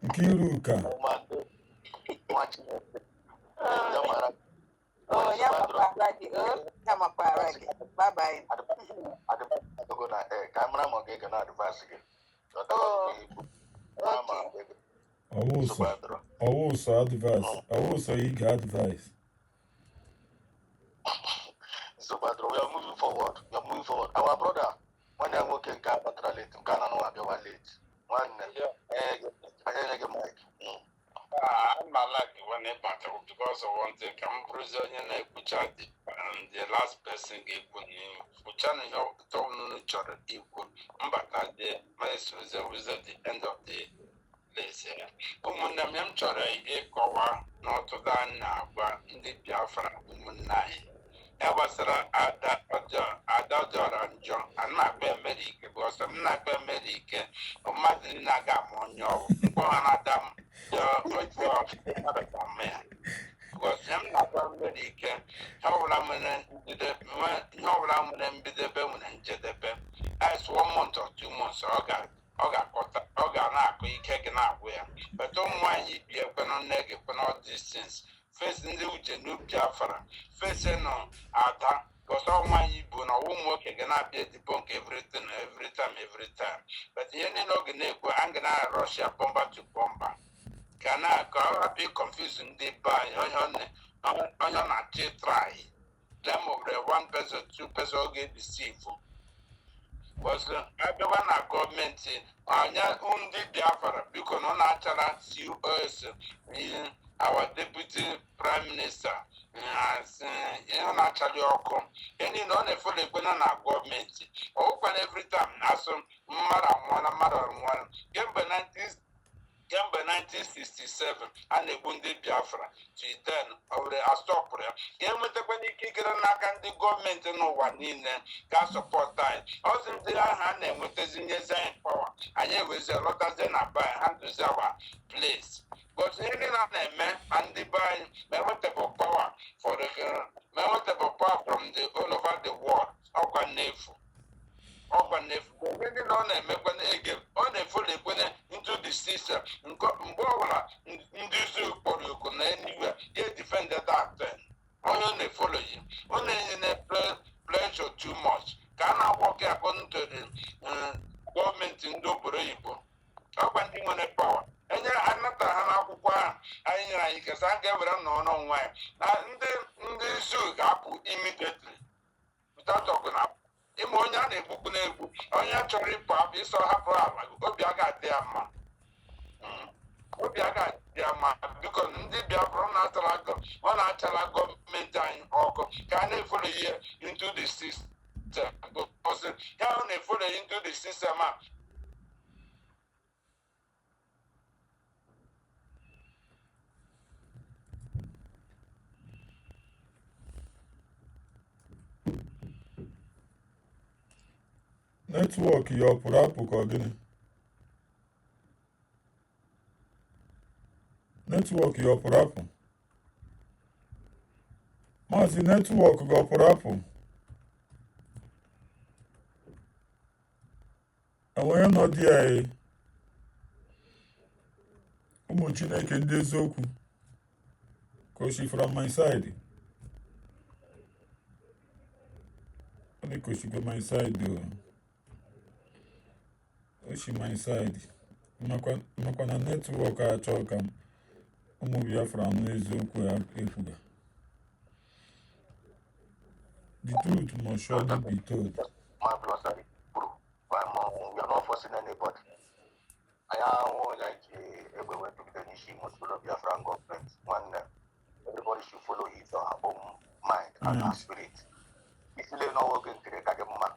Nkiruka. Bye bye. Also advice. Also eager advice. So, but we are moving forward. Our brother, when I'm working, can't late. One, I'm not like when I battle because of one thing. I'm Brazilian, and the last person gave me, which I know, don't each other equal. But at the place was at the end of the lesson. Umunam Chora, a cover, not to that now, but in the Biafra, Umunai. I was Adador and John, and not be America, because I'm not be America, or Martin Nagamonyo, Adam. Because I'm not America. How Lamanan be the Bemun and Jedepe. As 1 month or 2 months, Oga, kicking out where. But don't mind you be a pen on negative for all distance. First in the new Biafra, first and on Ada, because all my Ibun or homework cannot be at the bunk every time. But the end of the neighbor, I'm gonna Russia bomber to bomber. Can I be confusing the buy on your try? Them of the 1 person, 2 person get deceived. Was everyone a government Anya undi Biafra because no natural COS our deputy prime minister as naturally occur any non a fully government open every time as one December 1967 and a wounded Biafra to then of the Astopria. Came with the the government no one in can support time. Also, the hand with the Zinga power. And here was a lot of them by hand to our place. But any man and the buy memorable power for the memorable power from the all over the world. On a fully into the system, induce anywhere, they defended that then. Only follow you, only in a pleasure too much. Can I walk according to the government in Dobreibo? Opening on a power. And I'm not a Hanakuan, I guess I gave them no way. And then the zoo got immediately without talking up. Onye a na-egbukwu n'egbu onye chọrọ ịpụ apụ ịsọ hapụ ala obi aga-adị ya mma biko ndị Biafra ọ na-achala gọọmenti anyị ọkụ ka a na-efolo ihe into the system ya ọ na-efolo into the system a Network ya ọ pụrụ apụ ka ọ gịnị? Network ya ọ pụrụ apụ? Maazị netwọk gị ọ pụrụ apụ? Enwere nọ dị ya ụmụ Chineke ndị eziokwu koshi from my side. Only koshi go my side though. Oshi my side. Makwa na netwọk achọ ka ụmụ Biafra anụ eziokwu ya ekwuga. The truth must surely be told. My brother, bro, we are not forcing anybody. I am like everywhere to the nation must follow the Afghan government. Everybody should follow his or her own mind and her spirit. If you don't know what can create a man,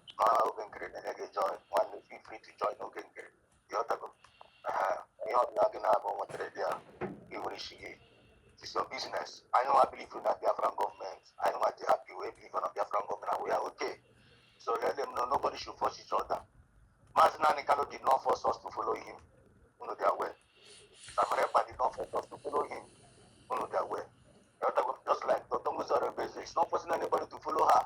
can create a join. One feel free to join no can create. You have to go. You have not gonna have what they are. You will see. It's your business. I know I believe in the Afghan government. I know I happy we believe in the Afghan government and we are okay. So let them know nobody should force each other. Mazinani Kano did not force us to follow him. You know they are well. Samarepa did not force us to follow him. You know they are well. Just like Dr. Musa Rebeze, it's not forcing anybody to follow her.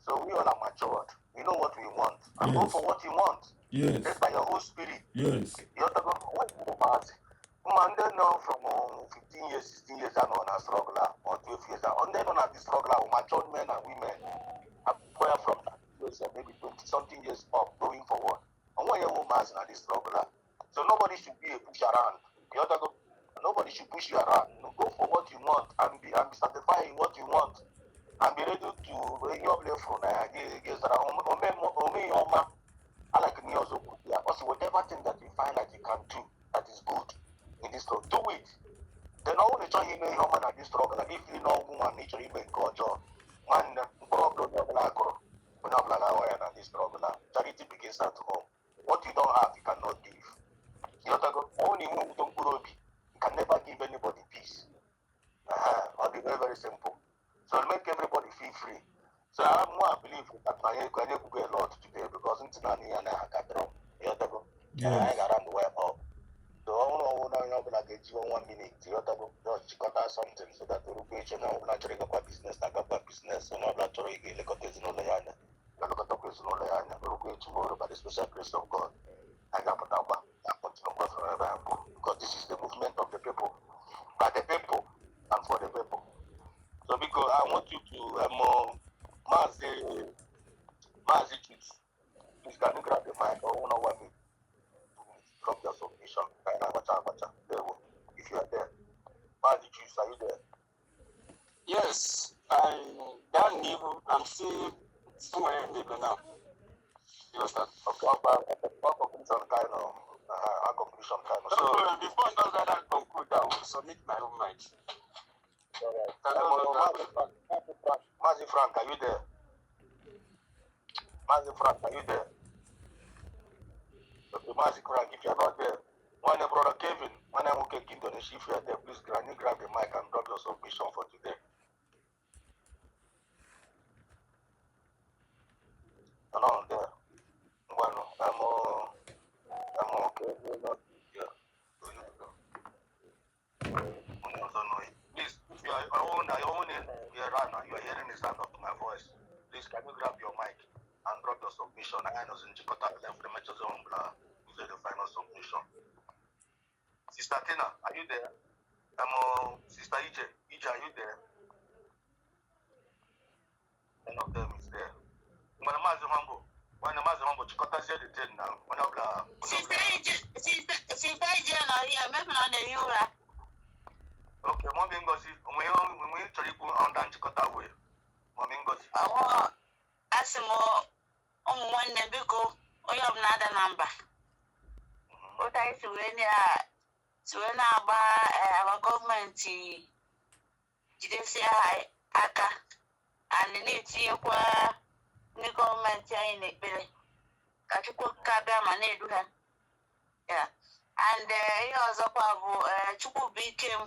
So we all are matured. We know what we want. And go for what you want. Yes. That's by your own spirit. Yes. You have to go for what you want. And then now from 15 years, 16 years and on a struggle, or 12 years, and then on a struggle, matured men and women, acquire from that maybe 20-something years up going forward. And when you're woman in this struggle, so nobody should be a push around. You have to go. Nobody should push you around. You know, go for what you want and be satisfied in what you want. And be ready to bring your left from I like me also. Also, whatever thing that you find that you can do that is good in this struggle, do it. Then I want to try you know human at this struggle. And if you know woman nature, you make God job. Man, problem this struggle. Charity begins at home. What you don't have, you cannot give. You only don't you can never give anybody peace. It'll be very, very simple. So it'll make everybody feel free. So I believe that I can go a lot today because it's not near I got the web up. So I don't know like a 1 minute. You have to just cut out something so that the location of natural business, I got business, so not natural Layana. Look at the question on Layana, we're going tomorrow by the special grace of God. I got I continue forever because this is the movement of the people, by the people, and for the people. So because I want you to Mazi Chiefs, please can you grab the mic or one minute from your submission? If you are there, Mazi Chiefs, are you there? Yes, I'm still somewhere in Libya now. You understand? Okay, what conclusion kind of So before that conclude, I will submit my own mind. Mazi Frank, are you there? Mazi Frank, are you there? Okay, Mazi Frank, if you're not there, when brother Kevin, when I'm okay, Indonesia, if you're there, please can you grab the mic and drop your submission for today? No, there. Bueno, I'm okay. Please, if you are you are hearing the sound of my voice, please can you grab your mic and drop your submission? I know in Chikota left the matches on the final submission. Sister Tina, are you there? Sister Ije, are you there? None of them is there. When the Mazambo Chikota said the thing now, Sister Ije, maybe not the Yura. Okay, Mommy Ngozi, we try to on down Chikota way. Mommy Ngozi. Oh, Asimo, one Nebuco, or you have another number. What I see when our government, did say Aka, and the native the government in it, Kachuko Kabam and Eduhan. Yeah, and he also Chuku became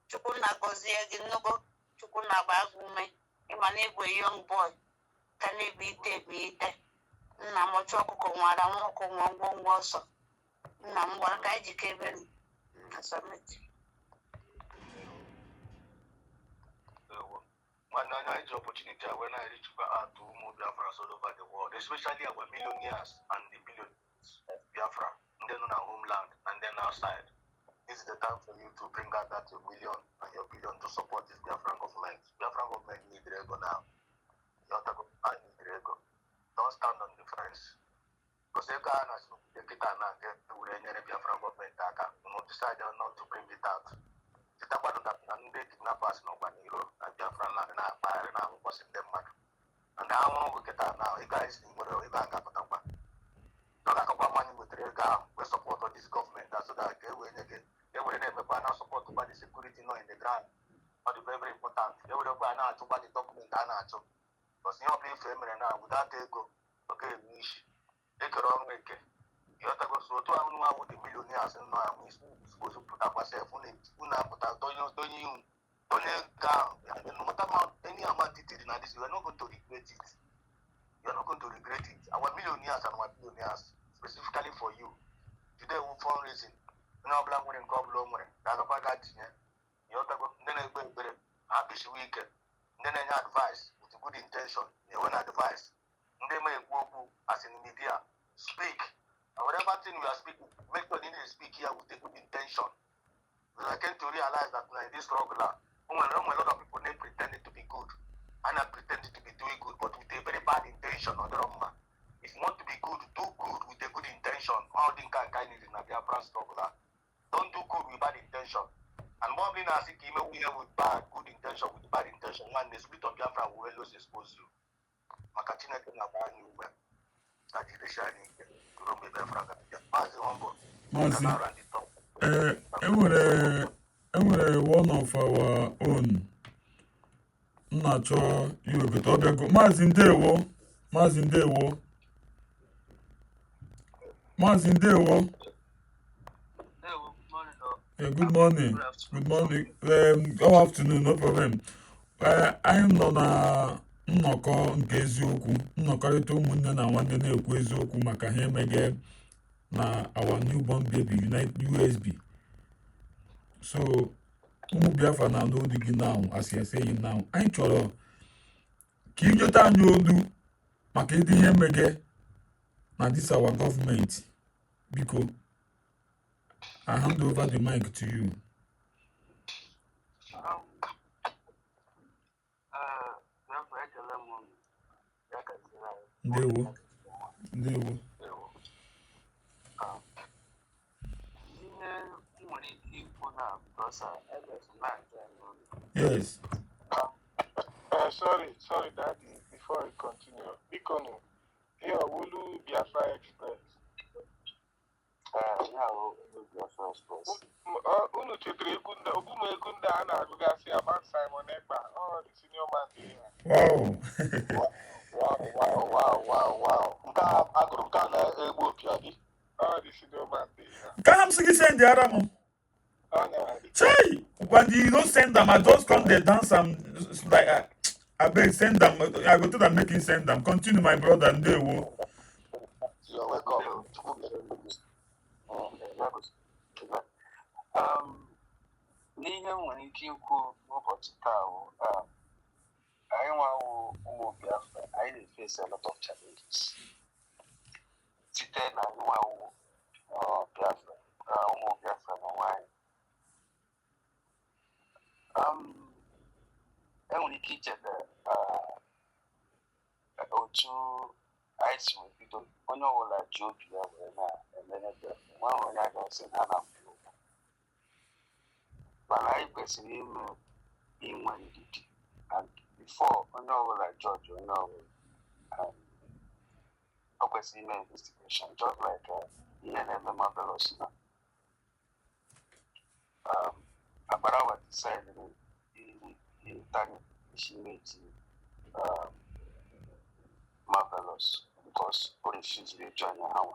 Chukuna Gozia, Ginogo, Chukuna Bagume, a young boy, can it be there? Namochoko Mara also. Namwakaji Kevin, submit. When I had the opportunity, when I reached out to move Biafra all over the world, especially our millionaires and the billionaires of Biafra, and then on our homeland, and then outside. This is the time for you to bring out that your million and your billion to support this Biafran government. Biafran government need Rego now. You have to go and need Rego. Don't stand on the fence. Because they can't assume the kita na get to any Biafran government that decide not to bring it out. The Tabano that and they kidnappers no one hero and Biafran land and fire now was in them mad. And now we get out now. You guys in what you got to talk about. Don't talk about money with Rega. We support this government. That's so that they will again. They will never now support to buy the security no in the ground. Not very important. They will go now to buy the document and now. Because you don't play family now without they go. Okay, niche. They can run make it. You have to go so to know with the millionaires and now we supposed to put up ourselves on it. We now put out don't you and no matter any amount it is in this, you are not going to regret it. You are not going to regret it. Our millionaires and our billionaires, specifically for you. Today we fundraising. No black women come long way. That's a bad idea. You have to go. Then I go better. Happy weekend. Then I advice with good intention. You want advice. Then I go as in media. Speak. And whatever thing we are speaking, make sure you speak here with a good intention. Because I came to realize that in this struggle, a lot of people they pretended to be good. And I pretended to be doing good, but with a very bad intention on the wrong. If you want to be good, do good with a good intention. All the kind is in a Biafran struggle. Don't do good with bad intention. And more being as if you with bad, good intention, with bad intention, when the spirit of Biafra will always expose you. Makachina can have a new web. That is the shining. You don't be Biafra. Pass the humble. Enwere one of our own na-achọ iwekọta ọbịago Maazị Ndewo good morning good afternoon, no problem. Anyị nọ na nnọkọ nke eziokwu, nnọkọrịta ụmụnne na nwanne na-ekwu eziokwu maka ha emeghe na our newborn baby USB. So ụmụ Biafra na n'olu gị now, as you're saying now, anyị chọrọ ka inyeta anyị olu maka ịdị ihe emeghe na this our government. Biko, I hand over the mic to you. Ndewo. Yes. Sorry, Daddy. Before we continue, Bikono, here Wulu Biafra Express. Biafra Express. Unu chetara Obume Egunda a na-agụgasị about Simon Ekpa, the senior man there. Wow. Nke a agụrụ nke a na-egbu opi gị. The senior man there. Can I send the other? Chai! When you don't send them, I just come there dance and like I beg send them. I go to them making send them. Continue, my brother, and they will. You're welcome. N'ihe nwere ike ikwu n'ụbọchị taa anyị nwawo ụmụ Biafra, anyị na-face a lot of challenges site na anyị nwawo Biafra ụmụ Biafra na nwanyị. Enwere ike icheta otu anyị si wee bido, onye ọbụla ji obi ya wee na-emere Biafra, nwa onye a ga-asị na na-apụ ụgwọ. Mana anyị kwesịrị inwe ndidi, and before onye ọbụla judge onye ọbụla, o kwesịrị ime investigation, just like ihe na-eme Marvelous na Abarawa decided in tarnish Marvelous because o refused to join our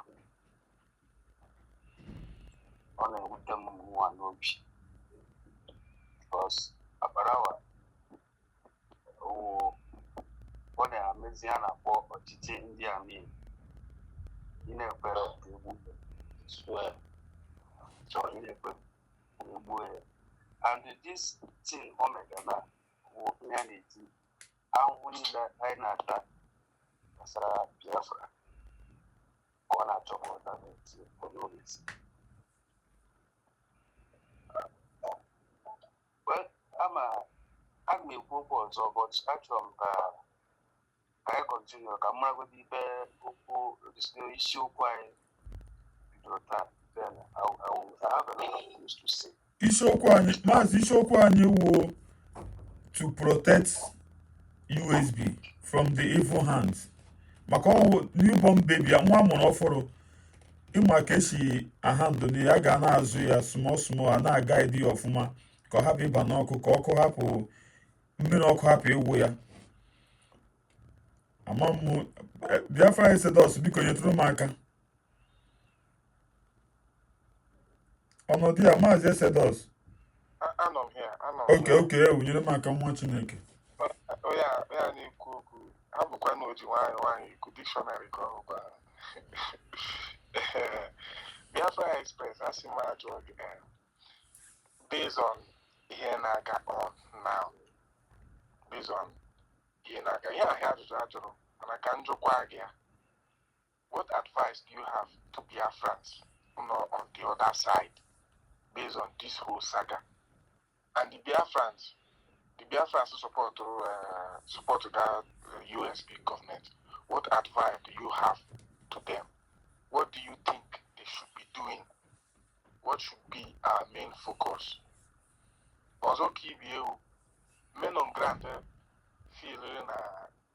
on a with them one n'obi because Abarawa ọ na-amezi a na-akpọ ọchịchị ndị amị ị na-ekpere egbu so ị na-ekpere egbu ya, and this thing omega na ihe na-eti ahụhụ niile anyị na-ata gbasara Biafra ka ọ na-achọpụta n'eti onye olisi. Aga m ekwu okwu ọzọ, but achọrọ m ka anyị kọntinu ka mmaragodi ibe okwu isiokwu anyị bidoro taa. Then I have a lot of things to say. isiokwu anyị wụ to protect USB from the evil hands. Maka ọwụ newborn baby, nwa amụrụ ọfụrụ, ịma ka esi ahandụ na ya ga na-azụ ya small a na-aga ịdị ya ọfụma ka ọ hapụ ịba n'ọkụ, ka ọkụ hapụ, mmiri ọkụ hapụ ịwụ ya. Ama m Biafra Exodus, biko nyetụrụ m aka. Ọnọdụ ya Maazị Exodus. Anọ m here. Okay, nyere m aka nwa Chineke. Ya na-ekwu okwu, ha bụkwa na oji nwanyị ikwu dictionary ka ọ bụkwa. Biafra Express, asị m ajụ gị, based on ihe na-aga on now, based on ihe na-aga, ihe ahịa ajụjụ ajụrụ, mana ka njụkwa gị ya, what advice do you have to Biafrans on the other side based on this whole saga? And the Biafrans support the USB government. What advice do you have to them? What do you think they should be doing? What should be our main focus? Also, keep you men on ground feeling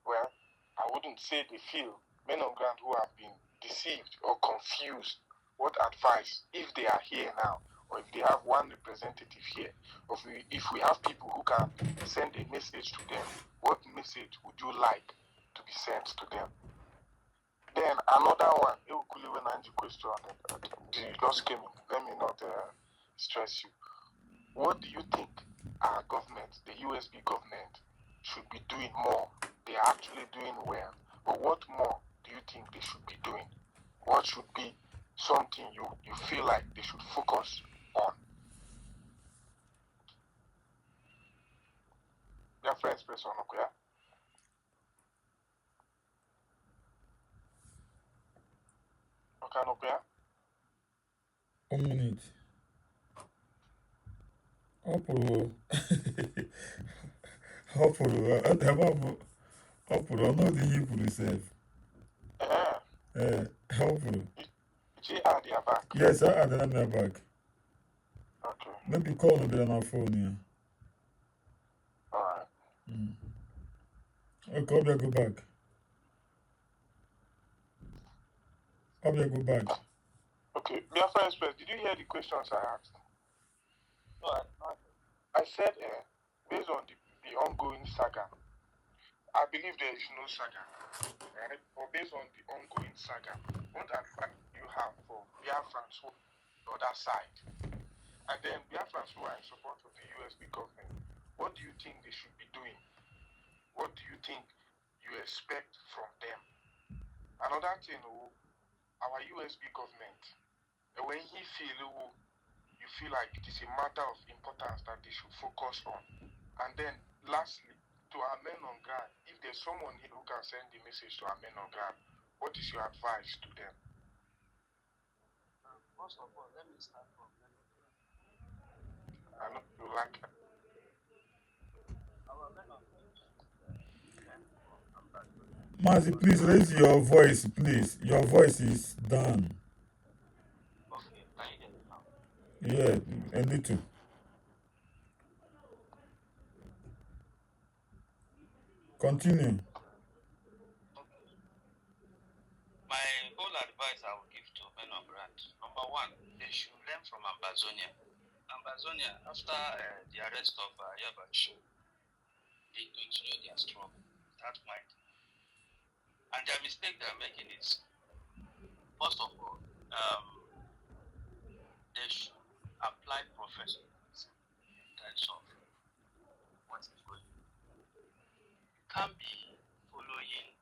well, I wouldn't say they feel, men on ground who have been deceived or confused. What advice, if they are here now, or if they have one representative here, or if we have people who can send a message to them, what message would you like to be sent to them? Then another one, when I question, just came in. Let me not stress you. What do you think our government, the USB government, should be doing more? They are actually doing well, but what more do you think they should be doing? What should be something you feel like they should focus on? Your first person, okay? 1 minute. Ọ pụrụ ọnọdụ ihe i kwuru sef. Ọ pụrụ. Yes, I added them back. Okay. Maybe call me on our phone here. Alright. Okay, I'll go back. Go back. Okay, Biafra Express, did you hear the questions I asked? No, I said, based on the ongoing saga, I believe there is no saga, right? But based on the ongoing saga, what advice do you have for Biafrans who are on the other side? And then Biafrans who are in support of the USB government, what do you think they should be doing? What do you think you expect from them? Another thing, our USB government, when you feel like it is a matter of importance that they should focus on. And then lastly, to our men on ground, if there's someone here who can send the message to our men on ground, what is your advice to them? First of all, let me start from men on ground. I know you like it. Our men on ground. Mazi, please raise your voice, please. Your voice is down. Okay, can you hear me now? Yeah, a little. Continue. My whole advice I would give to men on ground. Number one, they should learn from Ambazonia. Ambazonia, after the arrest of Yabash, they continue their struggle. That might. And the mistake they're making is, first of all, they should apply professionalism in terms of what is going on. You can't be following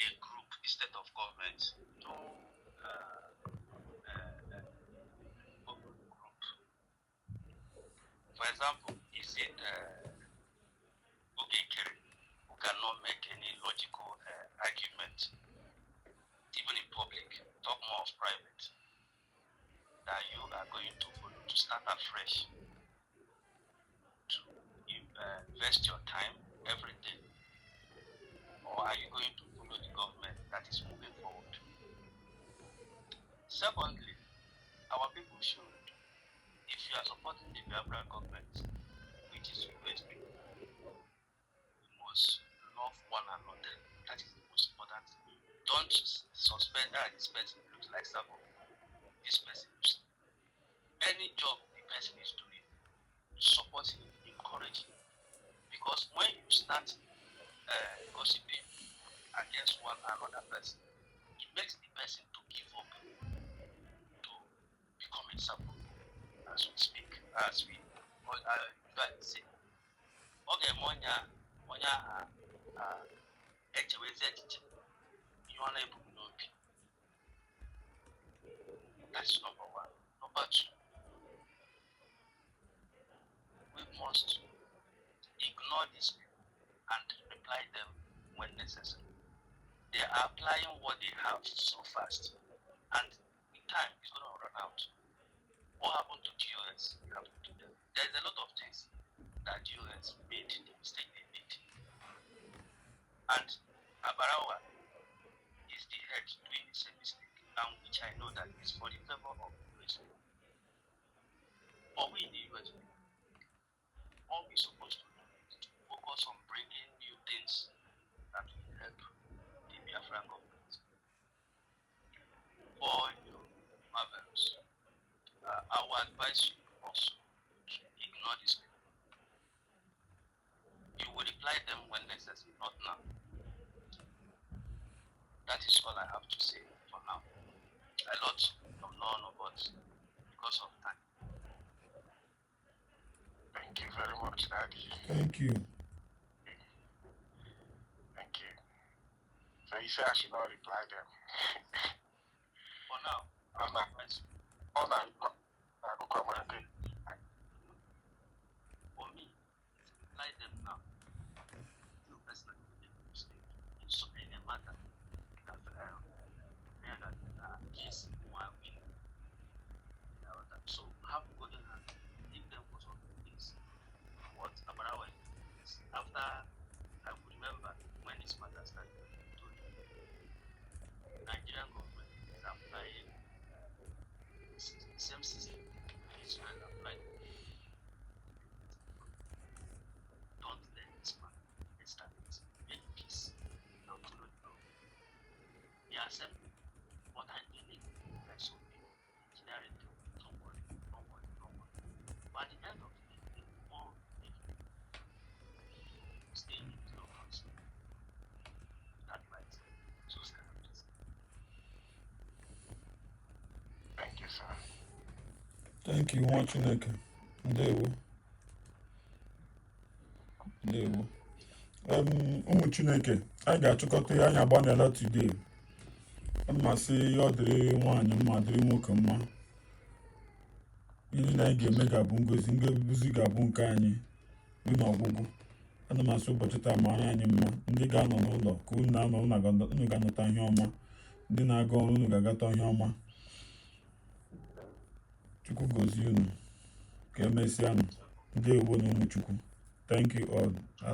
a group instead of government. No group. For example, is it who cannot make any logical argument, even in public, talk more of private, that you are going to follow to start afresh, to invest your time, everything, or are you going to follow the government that is moving forward? Secondly, our people should, if you are supporting the Biafran government, which is US people, we must love one another. That is the most important thing. Don't suspect that this person looks like Sabo. This person looks. Any job the person is doing, support him, encourage him. Because when you start gossiping against one another person, it makes the person to give up, to become a Sabo, as we speak, as we say. Okay, Monya, that's number one. Number two, we must ignore these people and reply them when necessary. They are applying what they have so fast, and the time is going to run out. What happened to GOS happened to them. There's a lot of things that GOS made, the mistake they made. And Abarawa is the head doing the same mistake, and which I know that is for the favor of the US. But we in the US, all we're supposed to do is to focus on bringing new things that will help the Biafran government. For you, marvelous, I will advise you also to ignore this people. You will reply them when necessary, not now. That is all I have to say for now. A lot of none of us because of time. Thank you very much, Daddy. Thank you. Thank you. So you say I should not reply them? For now, I'm not. Oh, no. I'll come back. For me, reply them now. You personally make a mistake in so many matter that yes, one win. So have golden hand, give them for some things. What Abarawa is after I could remember when this matter started, Nigerian government is applying the same system Israel applied. Don't let this man establish, make peace, and follow the law. They accept, but I believe that some people engineering, don't worry. But at the end of the day, they all stay in the locals. That right. So Thank you, sir. Thank you, nwa Chineke. Ndewo. Ndewo. Ụmụ Chineke, anyị ga-achịkọta ihe anyị agbanela today. Ana m asị ihe ọ dịrị nwaanyị mma dịrị nwoke mma. Ihe na anyị ga-eme ga-abụ ngozi ga-abụ nke anyị dị n'ọgwụgwụ. Ana m asị ụbọchị taa mara anyị mma. Ndị ga-anọ n'ụlọ ka unu na-anọ unu ga-anọta ihe ọma. Ndị na-aga ọrụ unu ga-agata ihe ọma. Chukwu gozie unu ka emesịanụ. Ndewo na ụmụ Chukwu. Thank you all.